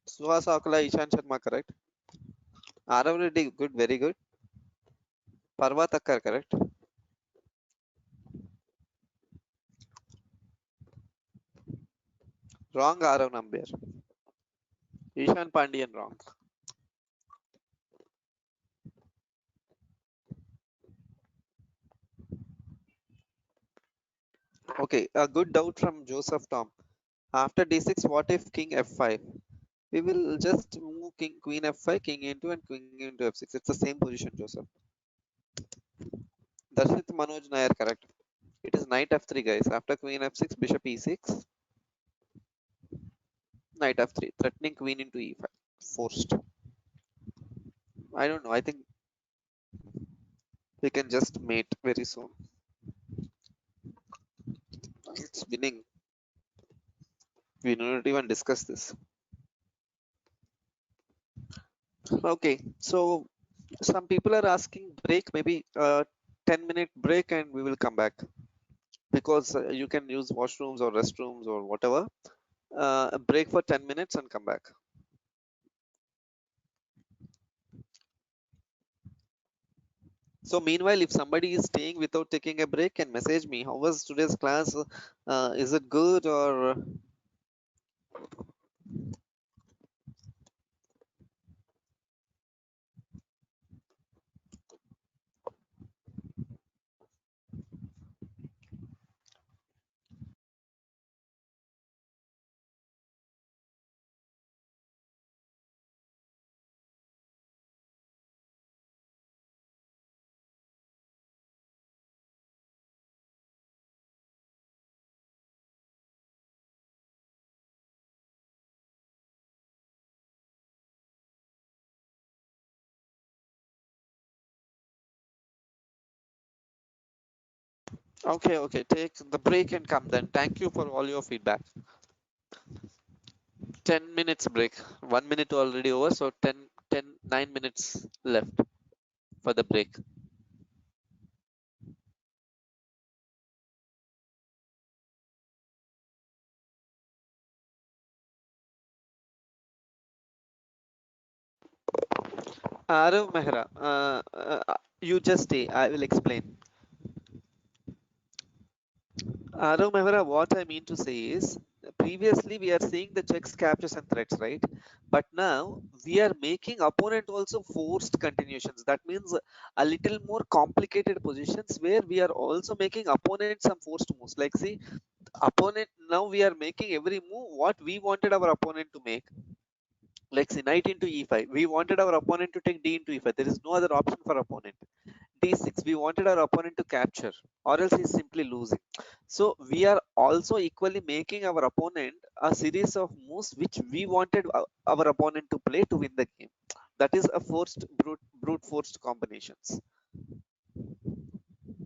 Suhasa Akala Ishan Sharma correct. Arav Reddy good, very good. Parvat Akkar correct. Wrong Arav Nambiar. Ishan Pandian wrong. Okay, a good doubt from Joseph Tom. After d6, what if king f5? We will just move king, queen f5, king into and queen into f6. It's the same position, Joseph. Darshit Manoj Nair, correct. It is knight f3, guys. After queen f6, bishop e6, knight f3, threatening queen into e5. Forced. I don't know. I think we can just mate very soon. It's winning. We don't even discuss this. Okay, so some people are asking break, maybe 10-minute break, and we will come back because you can use washrooms or restrooms or whatever. Break for 10 minutes and come back. So meanwhile, if somebody is staying without taking a break, can message me. How was today's class? Is it good or okay, okay, take the break and come then. Thank you for all your feedback. 10 minutes break. 1 minute already over, so 9 minutes left for the break. Arav Mehra, you just stay. I will explain. Arav Mehra, what I mean to say is, previously we are seeing the checks, captures, and threats, right? But now we are making opponent also forced continuations. That means a little more complicated positions where we are also making opponent some forced moves. Like, see, opponent now we are making every move what we wanted our opponent to make. Like, see, knight into e5. We wanted our opponent to take d into e5. There is no other option for opponent. d6, we wanted our opponent to capture, or else he's simply losing. So we are also equally making our opponent a series of moves which we wanted our opponent to play to win the game. That is a forced brute forced combinations.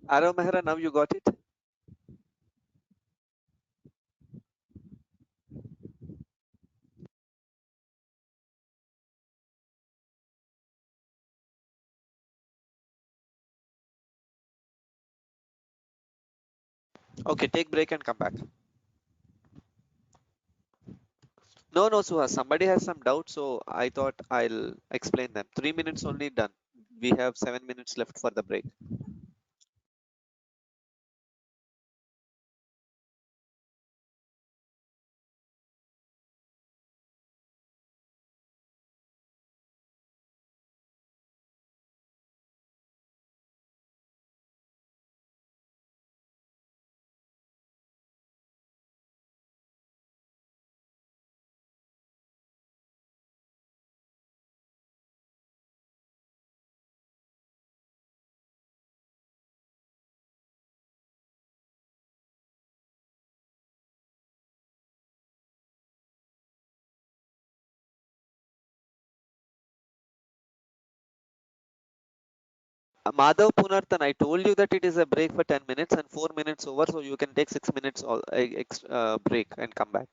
Arav Mehra, now you got it. Okay, take break and come back. No, no, Suha. Somebody has some doubt, so I thought I'll explain them. 3 minutes only done. We have 7 minutes left for the break. Madhav Punarthan, I told you that it is a break for 10 minutes and 4 minutes over, so you can take 6 minutes break and come back.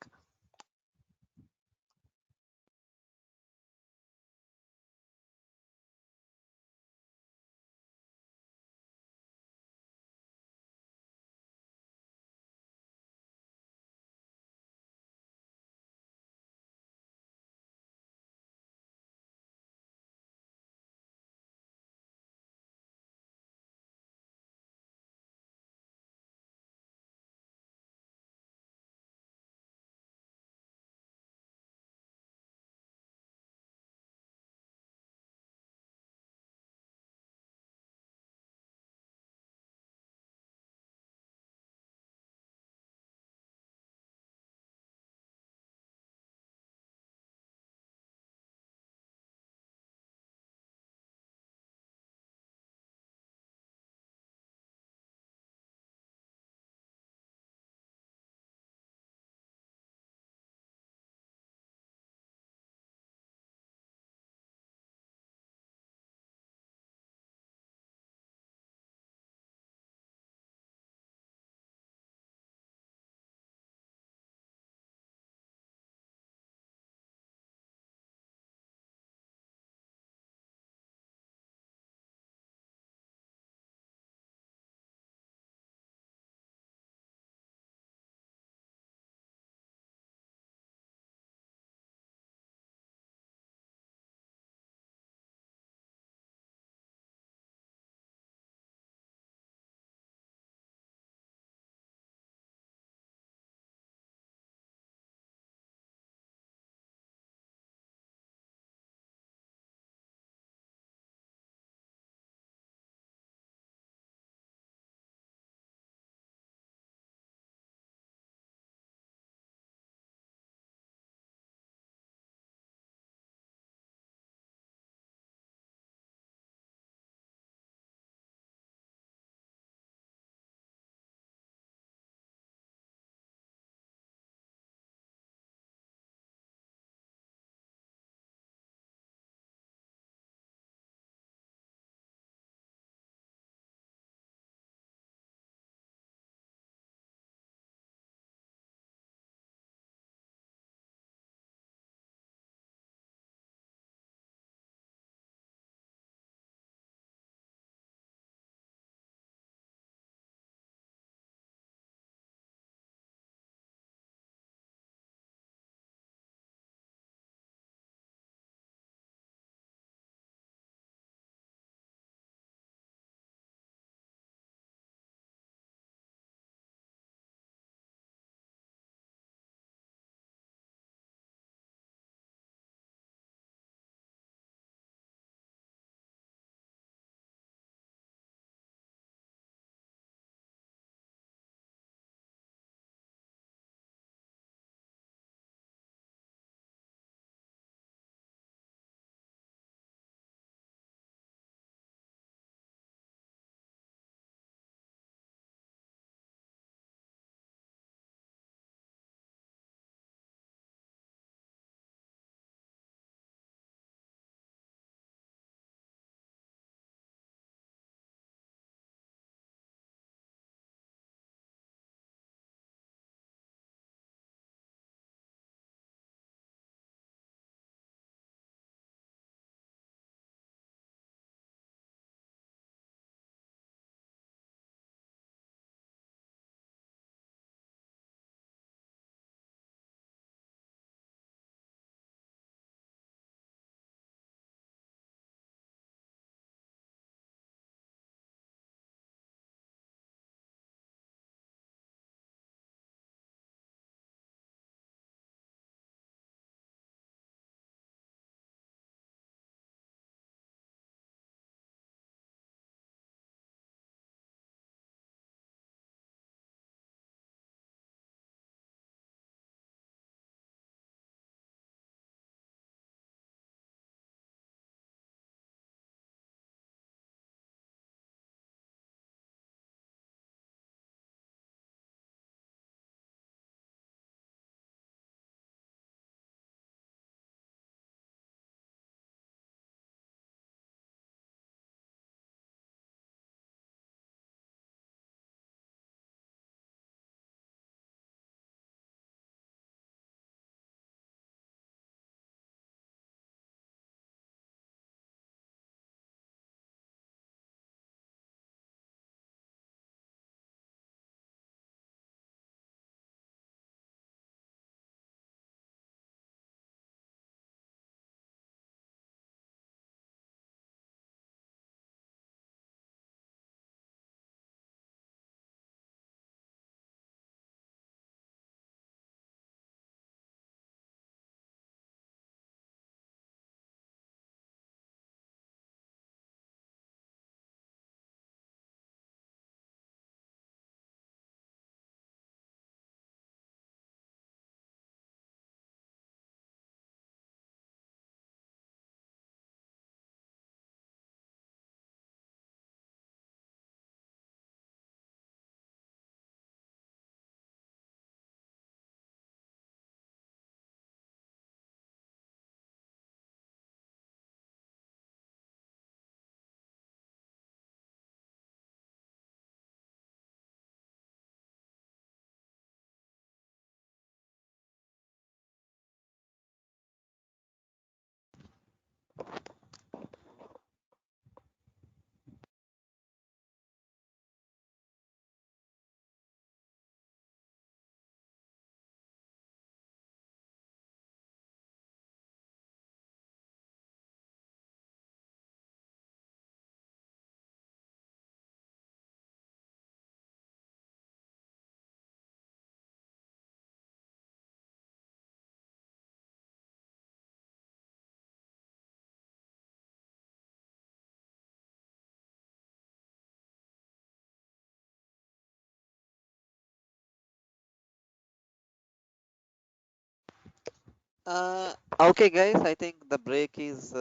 Okay, guys, I think the break is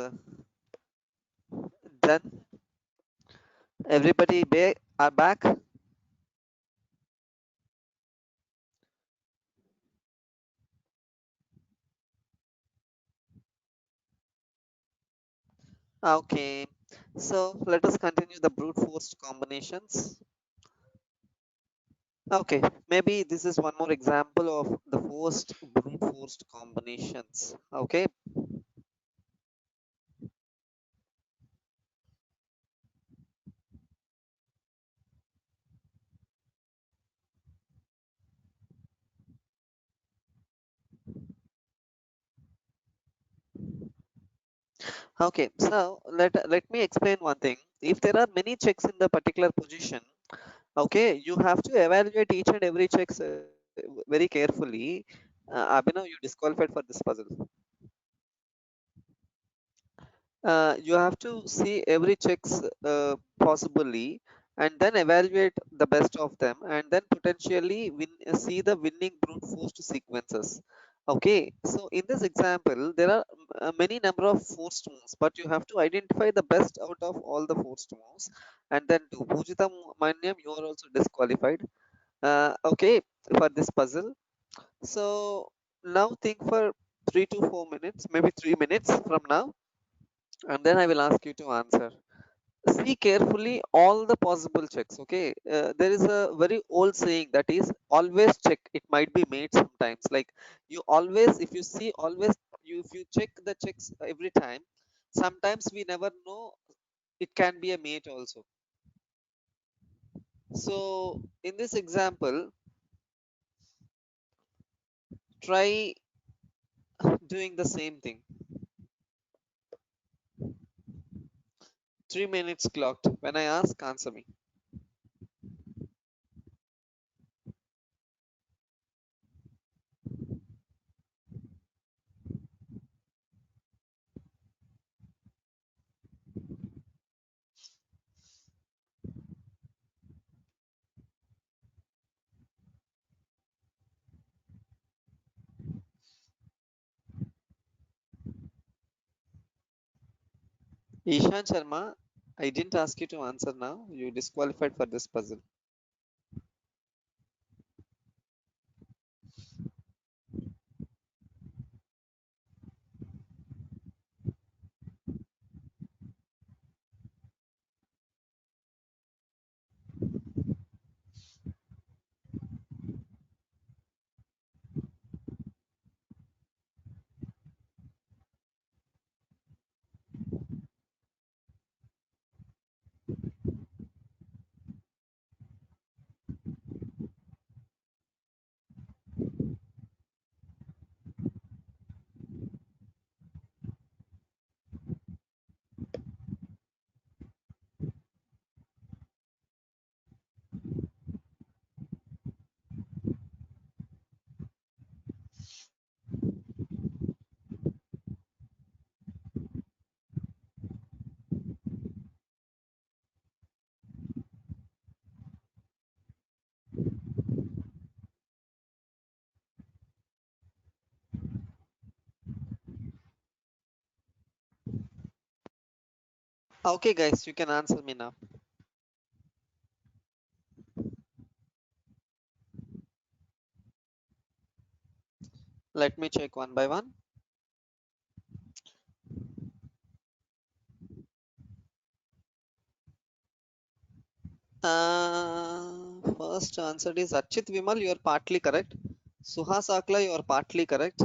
done. Everybody are back. Okay, so let us continue the brute force combinations. Okay, maybe this is one more example of the forced brute forced combinations. Okay, okay. So let me explain one thing. If there are many checks in the particular position, okay, you have to evaluate each and every checks very carefully. Abhinav, you disqualified for this puzzle. You have to see every checks possibly, and then evaluate the best of them, and then potentially see the winning brute force sequences. Okay, so in this example there are many number of forced moves, but you have to identify the best out of all the forced moves and then do. Pujita Manyam, you are also disqualified. Okay, for this puzzle. So now think for 3 to 4 minutes, maybe 3 minutes from now, and then I will ask you to answer. See carefully all the possible checks. Okay, there is a very old saying that is always check. It might be made sometimes. Like you always, if you see always, if you check the checks every time, sometimes we never know. It can be a mate also. So in this example, try doing the same thing. 3 minutes clocked. When I ask, answer me. Ishan Sharma, I didn't ask you to answer now. You disqualified for this puzzle. Okay, guys, you can answer me now. Let me check one by one. First answer is Archit Vimal, you are partly correct. Suhas Akla, you are partly correct.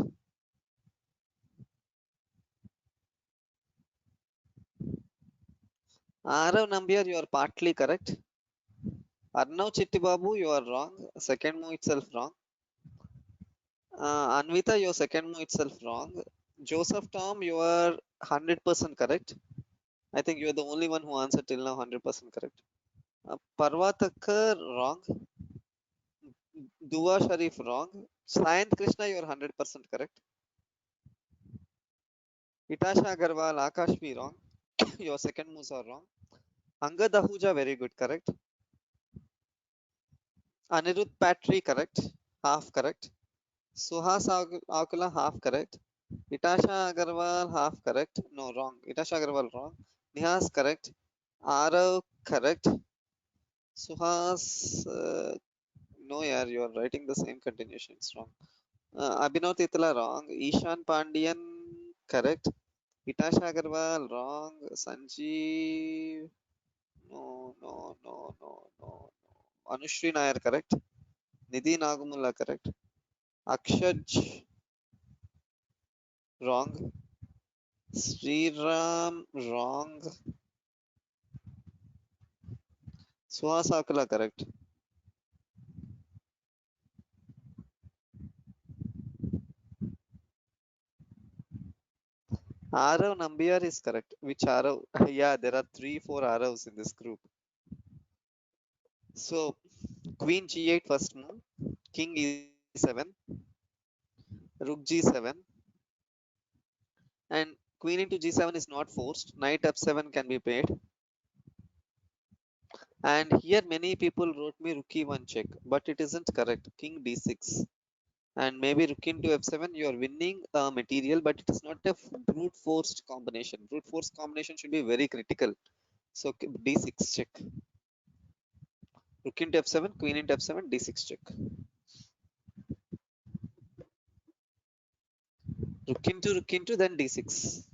Arav Nambiar, you are partly correct. Arnav Chittibabu, you are wrong. Second move itself wrong. Anvita, your second move itself wrong. Joseph Tom, you are 100% correct. I think you are the only one who answered till now 100% correct. Parvatakar, wrong. Dua Sharif, wrong. Sayant Krishna, you are 100% correct. Hitasha Agarwal, Akash, wrong. Your second moves are wrong. Angad Ahuja, very good, correct. Anirudh Patri, correct. Half correct. Suhas Akula, half correct. Itasha Agarwal, half correct. No, wrong. Itasha Agarwal, wrong. Nihas, correct. Arav, correct. Suhas, no, yeah, you are writing the same continuation. It's wrong. Abhinav Titla, wrong. Ishan Pandian, correct. Itasha Agarwal, wrong. Sanjeev, no, no, no, no, no, no. Anushri Nair, correct. Nidhi Nagumulla, correct. Akshaj, wrong. Sriram, wrong. Suhas Akala, correct. Arav Nambiar is correct. Which Arav? Yeah, there are three, four Aravs in this group. So, Queen G8 first move, King E7, Rook G7, and Queen into G7 is not forced. Knight F7 can be played. And here many people wrote me Rook E1 check, but it isn't correct. King D6. And maybe Rook into F7, you are winning material, but it is not a brute forced combination. Brute force combination should be very critical. So D6 check. Rook into F7, Queen into F7, D6 check. Rook into, then D6.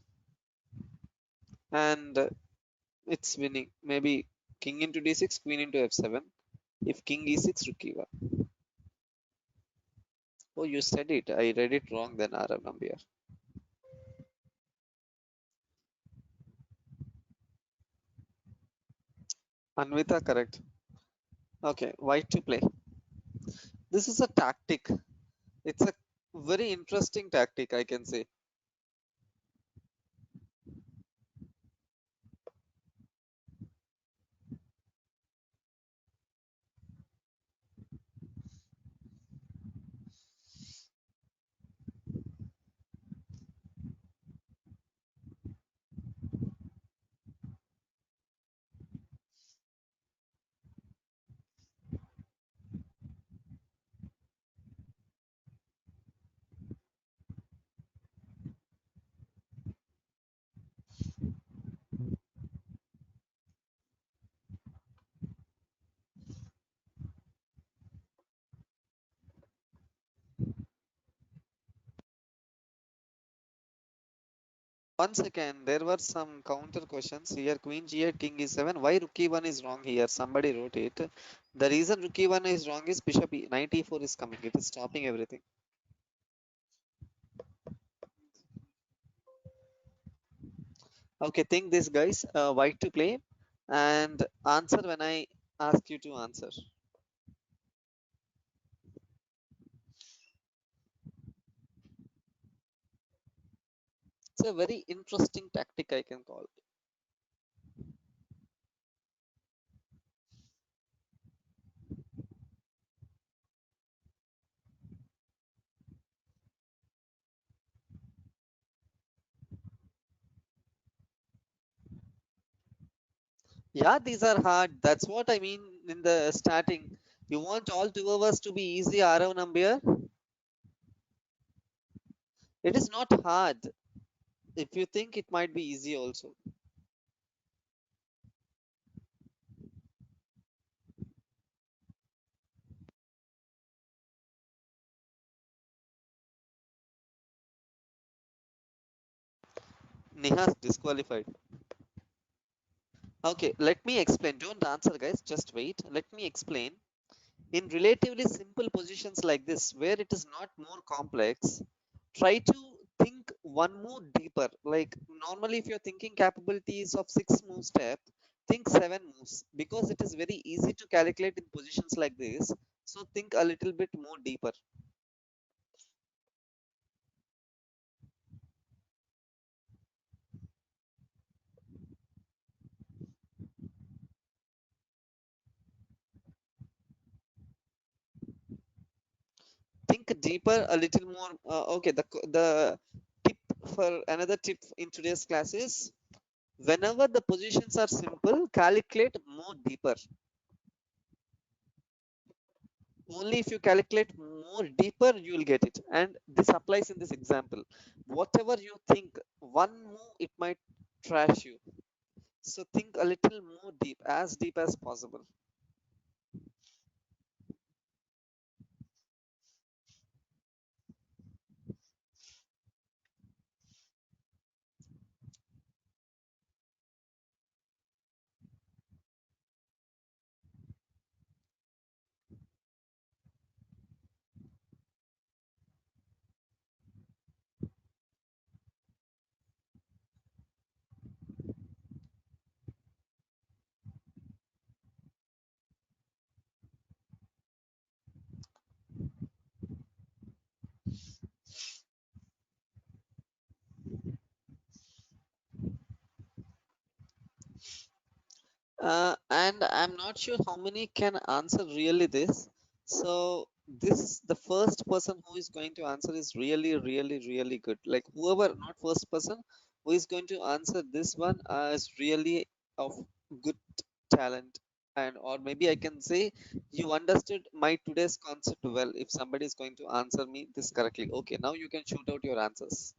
And it's winning. Maybe King into D6, Queen into F7. If King E6, Rook E1. Oh, you said it. I read it wrong then, Arav Nambiar. Anvita, correct. Okay, white to play. This is a tactic. It's a very interesting tactic, I can say. Once again, there were some counter questions here. Queen G8, King E7. Why Rook E1 is wrong here? Somebody wrote it. The reason Rook E1 is wrong is Bishop Knight E4 is coming. It is stopping everything. Okay, think this, guys. White to play and answer when I ask you to answer. It's a very interesting tactic, I can call. Yeah, these are hard. That's what I mean in the starting. You want all two of us to be easy, Arav Nambiar? It is not hard. If you think it might be easy also. Neha's disqualified. Okay, let me explain. Don't answer, guys. Just wait. Let me explain. In relatively simple positions like this, where it is not more complex, try to think one more deeper. Like normally, if you're thinking capabilities of 6 move step, think 7 moves because it is very easy to calculate in positions like this. So think a little bit more deeper. Think deeper a little more. Okay, the tip for another tip in today's class is whenever the positions are simple, calculate more deeper. Only if you calculate more deeper you will get it, and this applies in this example. Whatever you think, one move it might trash you, so think a little more deep, as deep as possible. And I'm not sure how many can answer really this. So this the first person who is going to answer is really really really good. Like whoever, not first person, who is going to answer this one is really of good talent. And or maybe I can say you understood my today's concept well if somebody is going to answer me this correctly. Okay, now you can shoot out your answers.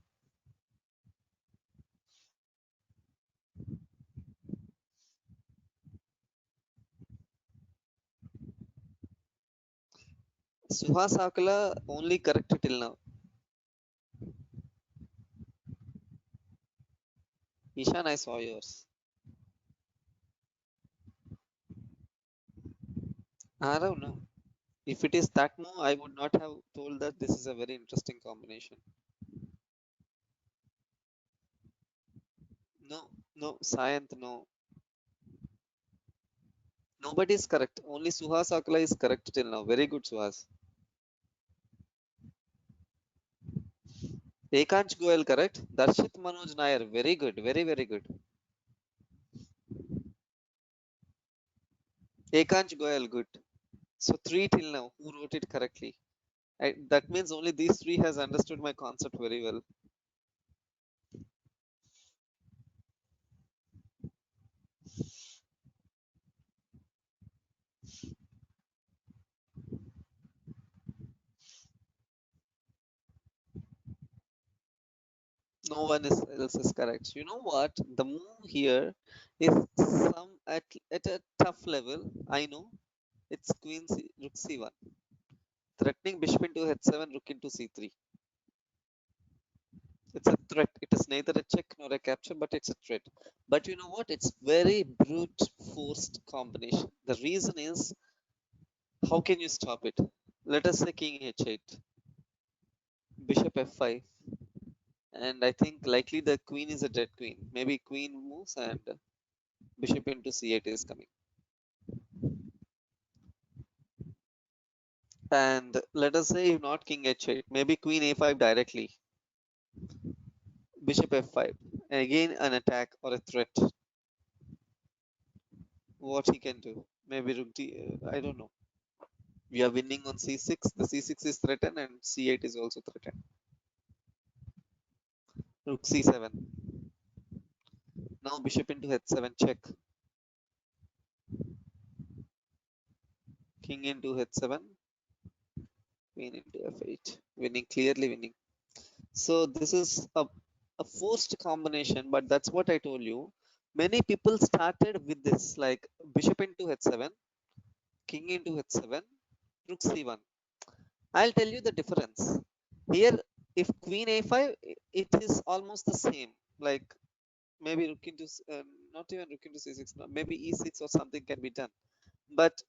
Suhas Akala only correct till now. Ishan, I saw yours. I don't know. If it is that more, I would not have told that this is a very interesting combination. No, no, Sayanth, no. Nobody is correct. Only Suhas Akala is correct till now. Very good, Suhas. Ekansh Goel correct. Darshit Manoj Nair. Very good. Very, very good. Ekansh Goel, good. So three till now. Who wrote it correctly? That means only these three has understood my concept very well. No one is, else is correct. You know what? The move here is some at a tough level. I know. It's Rook C1. Threatening bishop into h7, rook into c3. It's a threat. It is neither a check nor a capture, but it's a threat. But you know what? It's very brute forced combination. The reason is, how can you stop it? Let us say king h8, bishop f5, and I think likely the queen is a dead queen. Maybe queen moves and bishop into c8 is coming. And let us say if not king h8, maybe queen a5 directly, bishop f5, again an attack or a threat. What he can do? Maybe rook d. I don't know. We are winning on c6. The c6 is threatened and c8 is also threatened. Rook c7. Now bishop into h7 check. King into h7. Queen into f8. Winning, clearly winning. So this is a forced combination, but that's what I told you. Many people started with this, like bishop into h7, king into h7, rook c1. I'll tell you the difference. Here, if queen a5, it is almost the same. Like maybe rook into not even rook into c6, no, maybe e6 or something can be done, but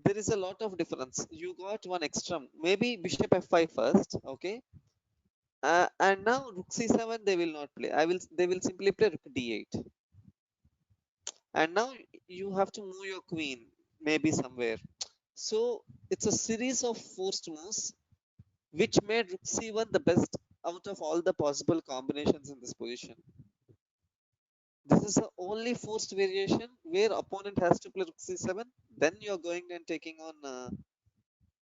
there is a lot of difference. You got one extra, maybe bishop f5 first, okay, and now rook c7 they will not play. They will simply play rook d8, and now you have to move your queen maybe somewhere. So it's a series of forced moves which made rook c1 the best out of all the possible combinations in this position. This is the only forced variation where opponent has to play rook c7. Then you're going and taking on.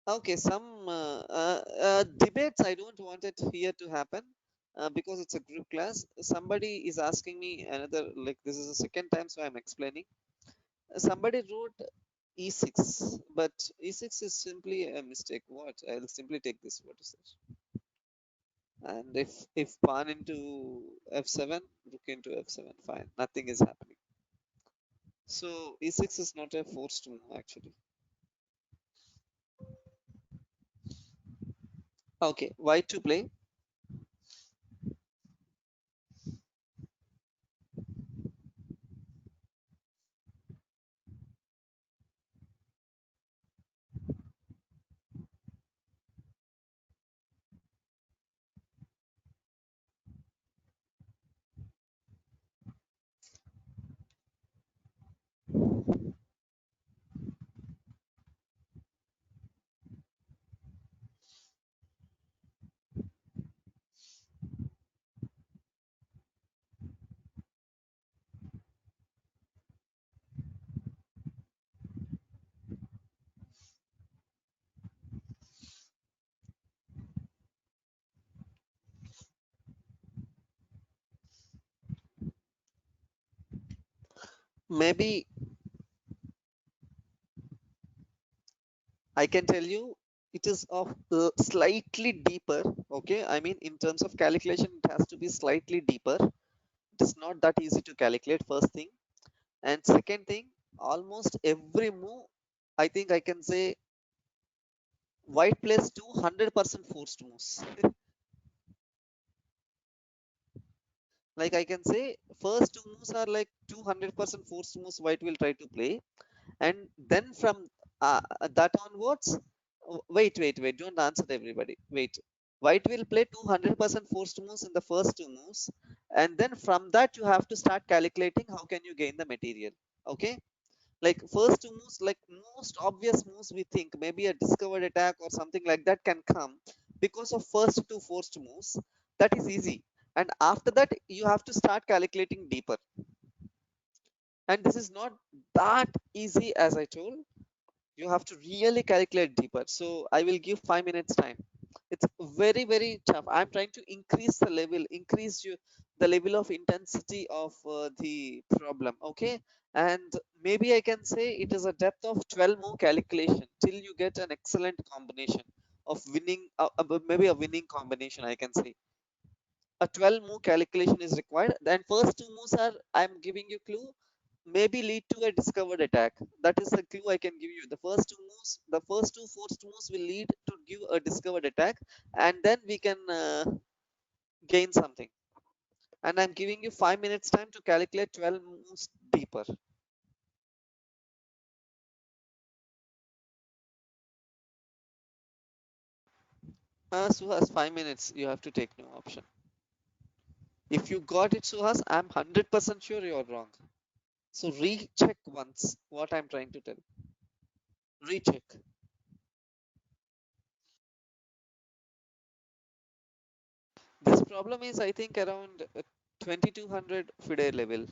Okay, some debates. I don't want it here to happen because it's a group class. Somebody is asking me another. Like this is the second time, so I'm explaining. Somebody wrote. e6, but e6 is simply a mistake. What? I'll simply take this. What is that? And if pawn into f7, rook into f7, fine. Nothing is happening. So e6 is not a forced move actually. Okay, why to play? Maybe I can tell you it is of slightly deeper. Okay, I mean in terms of calculation, it has to be slightly deeper. It is not that easy to calculate. First thing, and second thing, almost every move, I think I can say white plays 200% forced moves. Like I can say, first two moves are like 200% forced moves. White will try to play, and then from that onwards, wait, don't answer everybody, wait. White will play 200% forced moves in the first two moves, and then from that you have to start calculating how can you gain the material. Okay, like first two moves, like most obvious moves, we think maybe a discovered attack or something like that can come because of first two forced moves. That is easy, and after that you have to start calculating deeper, and this is not that easy. As I told, you have to really calculate deeper, so I will give 5 minutes time. It's very tough. I'm trying to increase the level, increase you the level of intensity of the problem. Okay, and maybe I can say it is a depth of 12 more calculation till you get an excellent combination of winning, maybe a winning combination, I can say. A 12 move calculation is required. Then first two moves are, I'm giving you clue, maybe lead to a discovered attack. That is the clue I can give you. The first two moves, the first two forced moves will lead to give a discovered attack, and then we can gain something. And I'm giving you 5 minutes time to calculate 12 moves deeper. Suhas, 5 minutes. You have to take no option. If you got it, Suhas, I'm 100% sure you're wrong. So recheck once what I'm trying to tell. Recheck. This problem is, I think, around 2200 FIDE level.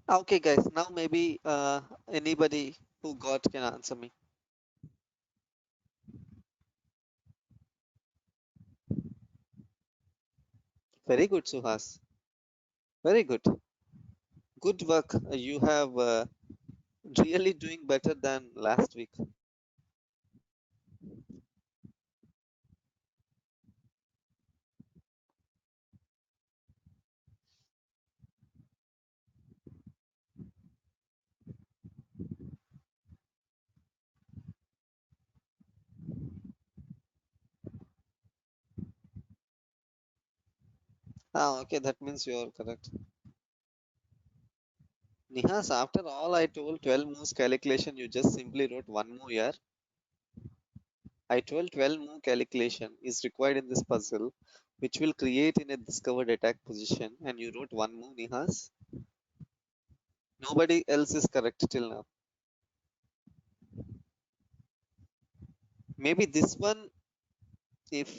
Okay, guys. Now maybe anybody who got can answer me. Very good, Suhas. Very good. Good work. You have really doing better than last week. Ah, okay. That means you are correct. Nihas, after all I told 12 moves calculation, you just simply wrote one move here. I told 12 move calculation is required in this puzzle, which will create in a discovered attack position, and you wrote one move, Nihas. Nobody else is correct till now. Maybe this one, if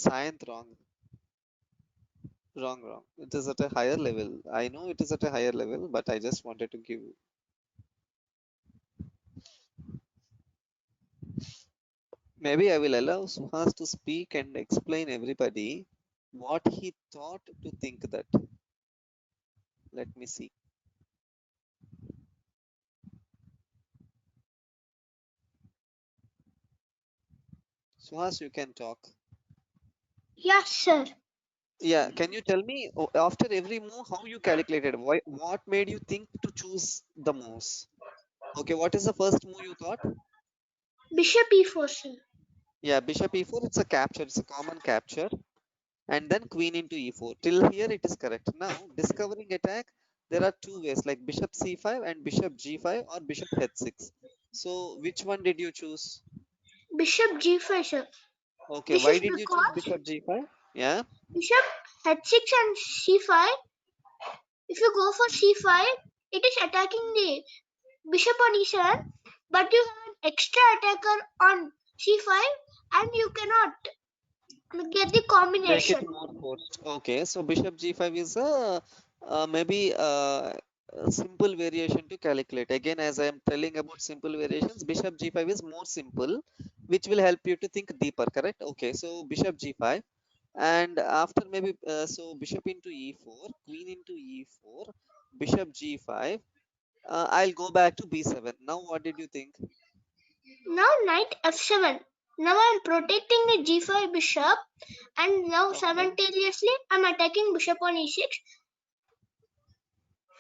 Science wrong, wrong. It is at a higher level. I know it is at a higher level, but I just wanted to give. Maybe I will allow Suhas to speak and explain everybody what he thought to think that. Let me see. Suhas, you can talk. Yes, sir. Yeah, can you tell me after every move how you calculated? Why, what made you think to choose the moves? Okay, what is the first move you thought? Bishop e4, sir. Yeah, bishop e4. It's a capture. It's a common capture. And then queen into e4. Till here it is correct. Now discovering attack, there are two ways like bishop c5 and bishop g5 or bishop h6. So which one did you choose? Bishop g5, sir. Okay, This why is did you choose because bishop g5? Yeah, bishop h6 and c5. If you go for c5, it is attacking the bishop on e7, but you have an extra attacker on c5, and you cannot get the make it combination. more forced. Okay, so bishop g5 is a maybe a simple variation to calculate. Again, as I am telling about simple variations, bishop g5 is more simple, which will help you to think deeper. Correct? Okay, so bishop g5, and after maybe so bishop into e4, queen into e4, bishop g5. I'll go back to b7. Now, what did you think? Now knight f7. Now I'm protecting the g5 bishop, and now Okay. simultaneously I'm attacking bishop on e6.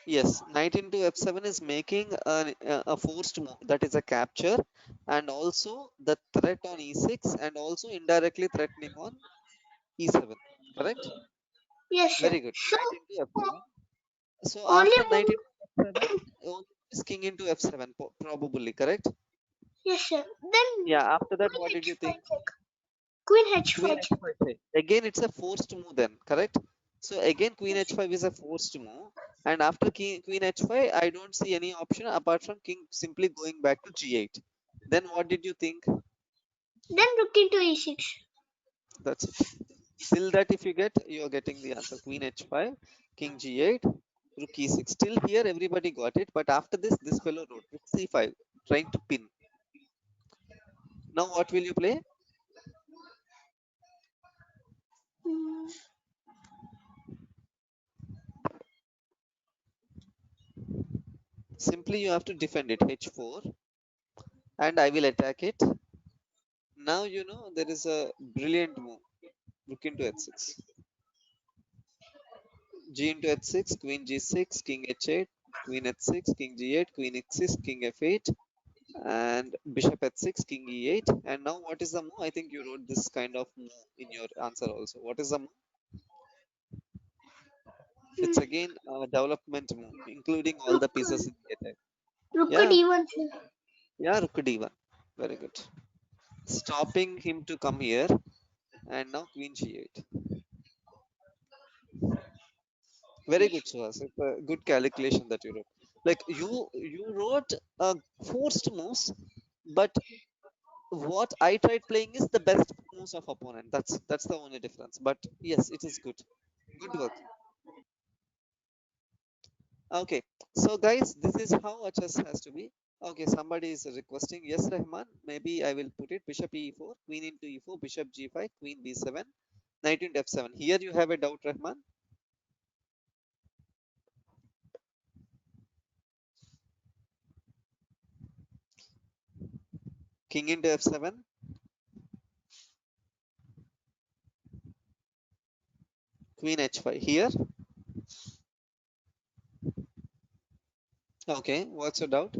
Yes, knight into f7 is making a forced move, that is a capture, and also the threat on e6, and also indirectly threatening on e7. Correct? Yes, sir. Very good. So Knight into f7. So only after knight move. into f7, only is king into f7, probably. Correct? Yes, sir. Then Yeah. After that, queen what did you h5 think? check. Queen Queen h5 check. h5 check. Again, it's a forced move then. Correct? So again, queen Yes, sir. h5 is a forced move, and after queen h5, I don't see any option apart from king simply going back to g8. Then what did you think? Then rook into e6. That's it. Till that, if you get, you are getting the answer. Queen h5, king g8, rook e6. Still here, everybody got it. But after this, this fellow wrote rook c5, trying to pin. Now, what will you play? Mm, Simply, you have to defend it. h4, and I will attack it. Now, you know, there is a brilliant move. Rook into h6. G into h6, queen g6, king h8, queen h6, king g8, queen x6, king f8, and bishop h6, king e8. And now, what is the move? I think you wrote this kind of move in your answer also. What is the move? It's mm. again a development move, including all the Rook, pieces in the attack. rook Yeah, d1, sir. yeah, rook d1. Very good. Stopping him to come here, and now queen g8. Very good, Suhas. It's a good calculation that you wrote. Like you wrote forced moves, but what I tried playing is the best moves of opponent. That's the only difference. But yes, it is good. Good work. Okay, so guys, this is how a chess has to be. Okay, somebody is requesting. Yes, Rahman. Maybe I will put it. Bishop e4, queen into e4, bishop g5, queen b7, knight into f7. Here you have a doubt, Rahman. King into f7, queen h5. Here, okay. What's your doubt?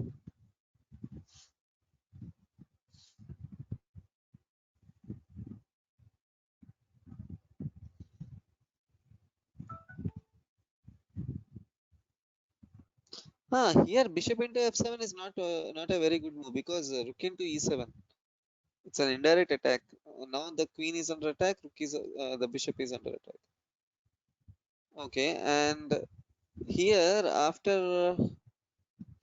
Here bishop into f7 is not a very good move because rook into e7. It's an indirect attack. Now the queen is under attack. The bishop is under attack. Okay, and here after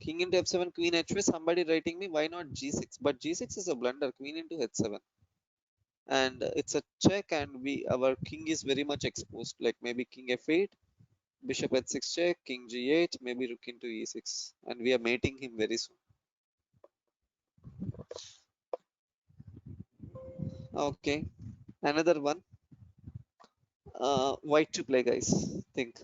king into f7, queen h5, somebody writing me why not g6? But g6 is a blunder. Queen into h7, and it's a check, and we our king is very much exposed. Like maybe king f8, bishop h6 check, king g8, maybe rook into e6, and we are mating him very soon. Okay, another one. White to play, guys. Think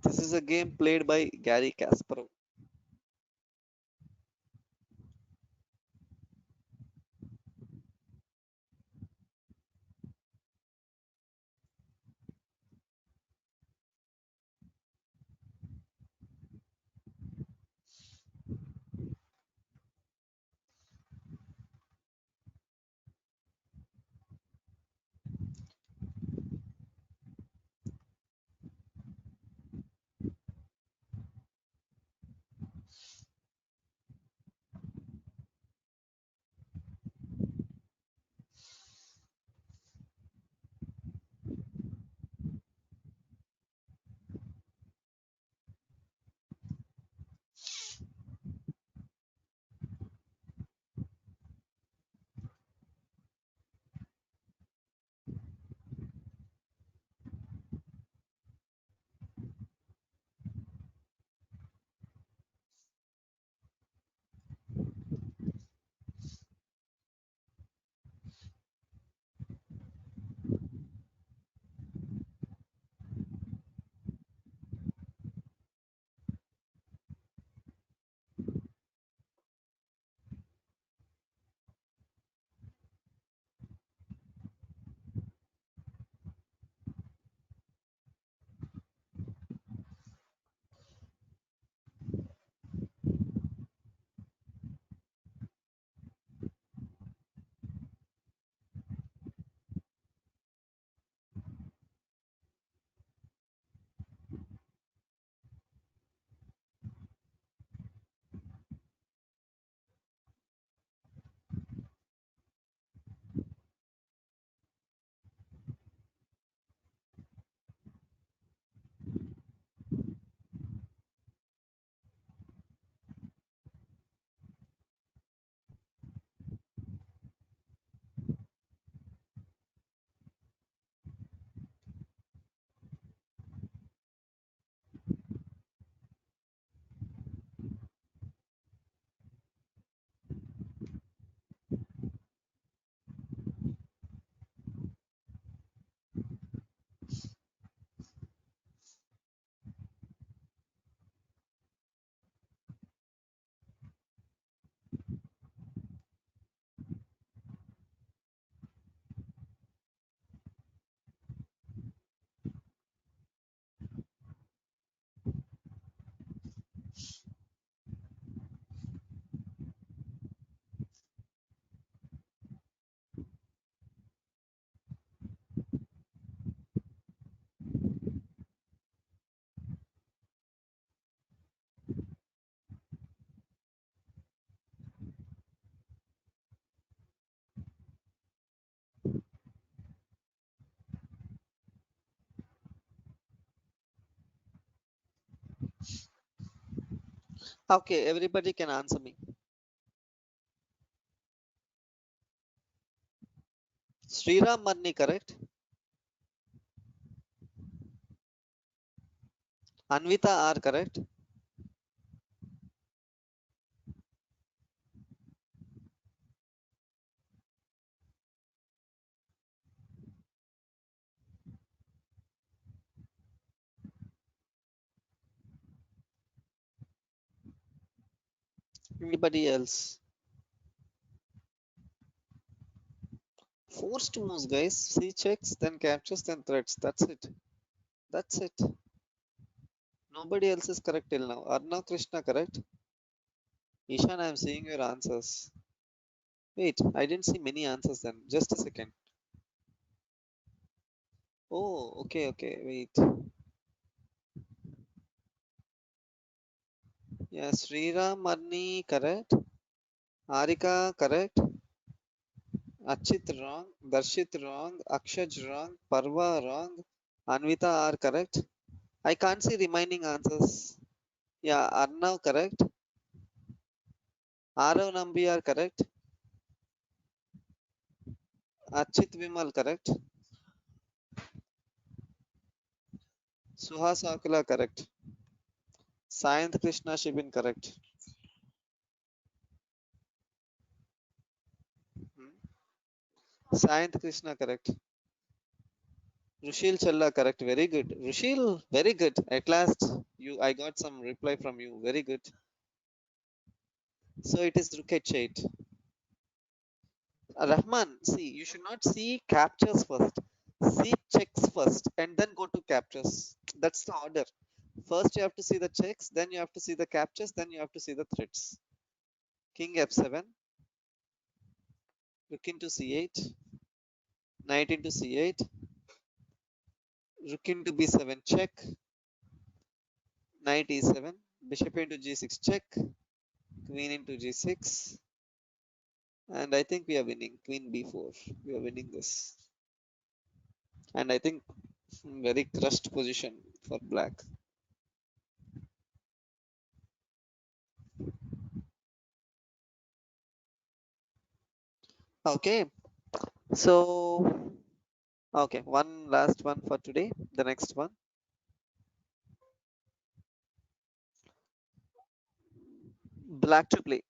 this is a game played by Gary Kasparov. Okay, everybody can answer me. Sriram Marni, correct? Anvita R, correct? Anybody else? Forced moves, guys. See checks, then captures, then threats. That's it. That's it. Nobody else is correct till now. Arnav Krishna, correct? Ishan, I am seeing your answers. Wait, I didn't see many answers then. Just a second. Oh, okay, okay. Wait. Yeah, Sriram Marni, correct? Harika, correct? Achit wrong. Darshit wrong. Akshaj wrong. Parva wrong. Anvita are correct. I can't see remaining answers. Yeah, Arnav correct. Arav Nambi are correct. Achit Vimal correct. Suhas Akula correct. Sayanth Krishna Shibin correct. Hmm. Sayanth Krishna correct. Rushil Challa correct. Very good. Rushil, very good. At last, I got some reply from you. Very good. So it is Ruket. Rahman, see, you should not see captures first. See checks first and then go to captures. That's the order. First, you have to see the checks, then you have to see the captures, then you have to see the threats. King F7, Rook into C8, Knight into C8, Rook into B7 check, Knight E7, Bishop into G6 check, Queen into G6, and I think we are winning. Queen B4. We are winning this. And I think very crushed position for black. Okay, so okay, one last one for today. The next one, black to play.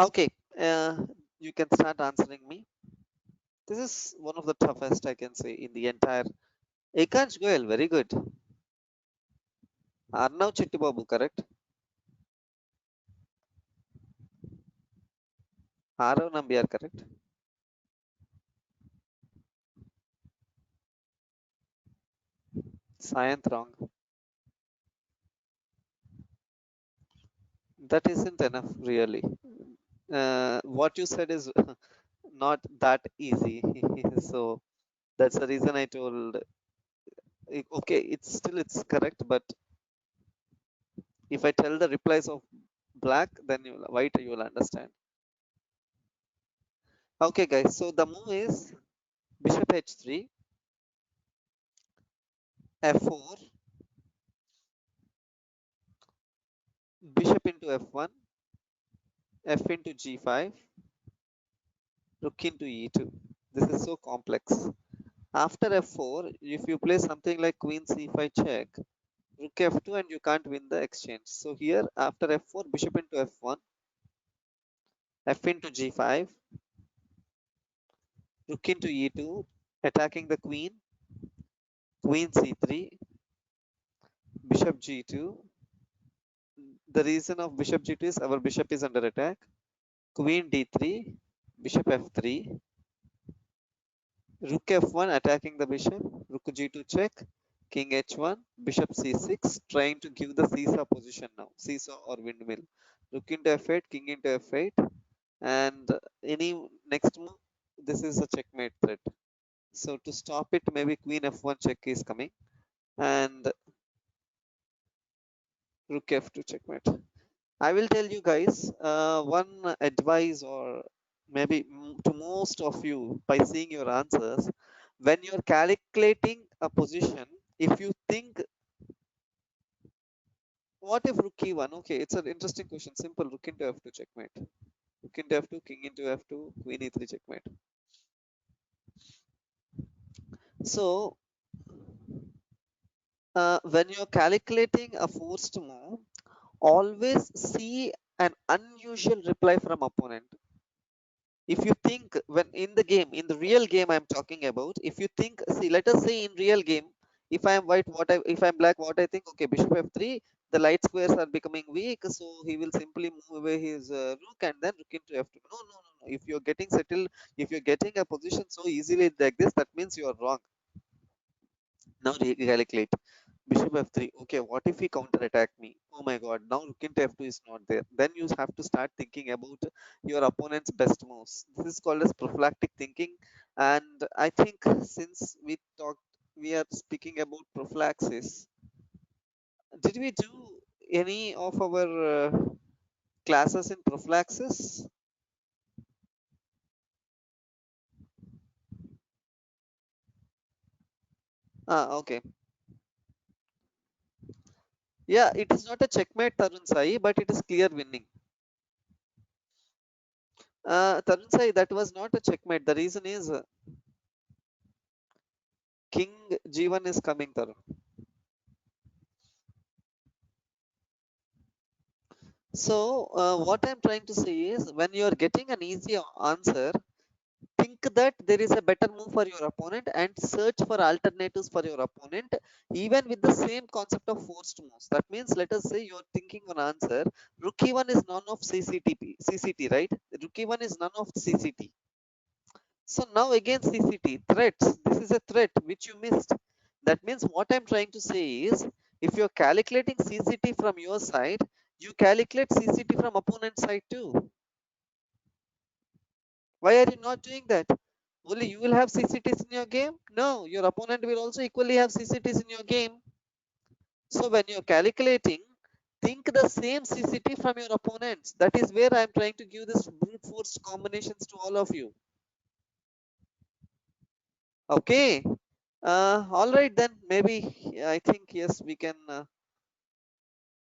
Okay, you can start answering me. This is one of the toughest I can say in the entire. Ekansh Goyal, very good. Arnav Chittibabu, correct. Arav Nambiar, correct. Sayanth, wrong. That isn't enough, really. What you said is not that easy. So that's the reason I told. Okay, it's correct, but if I tell the replies of black, then white you will understand. Okay, guys. So the move is bishop h3, f4, bishop into f1, f into g5, rook into e2. This is so complex. After f4, if you play something like queen c5 check, rook f2, and you can't win the exchange. So here, after f4, bishop into f1, f into g5, rook into e2, attacking the queen, queen c3, bishop g2. The reason of bishop g2 is our bishop is under attack. Queen d3, bishop f3, rook f1 attacking the bishop, rook g2 check, king h1, bishop c6, trying to give the seesaw position now, seesaw or windmill. Rook into f8, king into f8, and any next move, this is a checkmate threat. So to stop it, maybe queen f1 check is coming, and rook f2 checkmate. I will tell you guys one advice, or maybe to most of you by seeing your answers, when you're calculating a position, if you think, what if rook e1? Okay, it's an interesting question. Simple, rook into f2 checkmate. Rook into f2, king into f2, queen e3 checkmate. So when you're calculating a forced move, always see an unusual reply from opponent. If you think, when in the game, in the real game I'm talking about, if you think, see, let us say in real game, if I am white, if I'm black, what I think, okay, bishop f3, the light squares are becoming weak, so he will simply move away his rook and then rook into f2. No, no, no, no. If you're getting settled, if you're getting a position so easily like this, that means you are wrong. Now recalculate. Bishop f3. Okay, what if he counter attack me? Oh my god, now rook into f2 is not there. Then you have to start thinking about your opponent's best moves. This is called as prophylactic thinking. And I think since we are speaking about prophylaxis. Did we do any of our classes in prophylaxis? Okay. Yeah, it is not a checkmate, Tarun Sai, but it is clear winning. Tarun Sai, that was not a checkmate. The reason is King G1 is coming, Tarun. So, what I'm trying to say is, when you are getting an easy answer, think that there is a better move for your opponent and search for alternatives for your opponent, even with the same concept of forced moves. That means, let us say you're thinking an answer, rook e1 is none of CCT, right? Rook e1 is none of CCT. So now again CCT, threats. This is a threat which you missed. That means what I'm trying to say is, if you're calculating CCT from your side, you calculate CCT from opponent side too. Why are you not doing that? Only you will have CCTs in your game? No, your opponent will also equally have CCTs in your game. So when you're calculating, think the same CCT from your opponents. That is where I'm trying to give this brute force combinations to all of you. Okay. All right then. Maybe I think yes, we can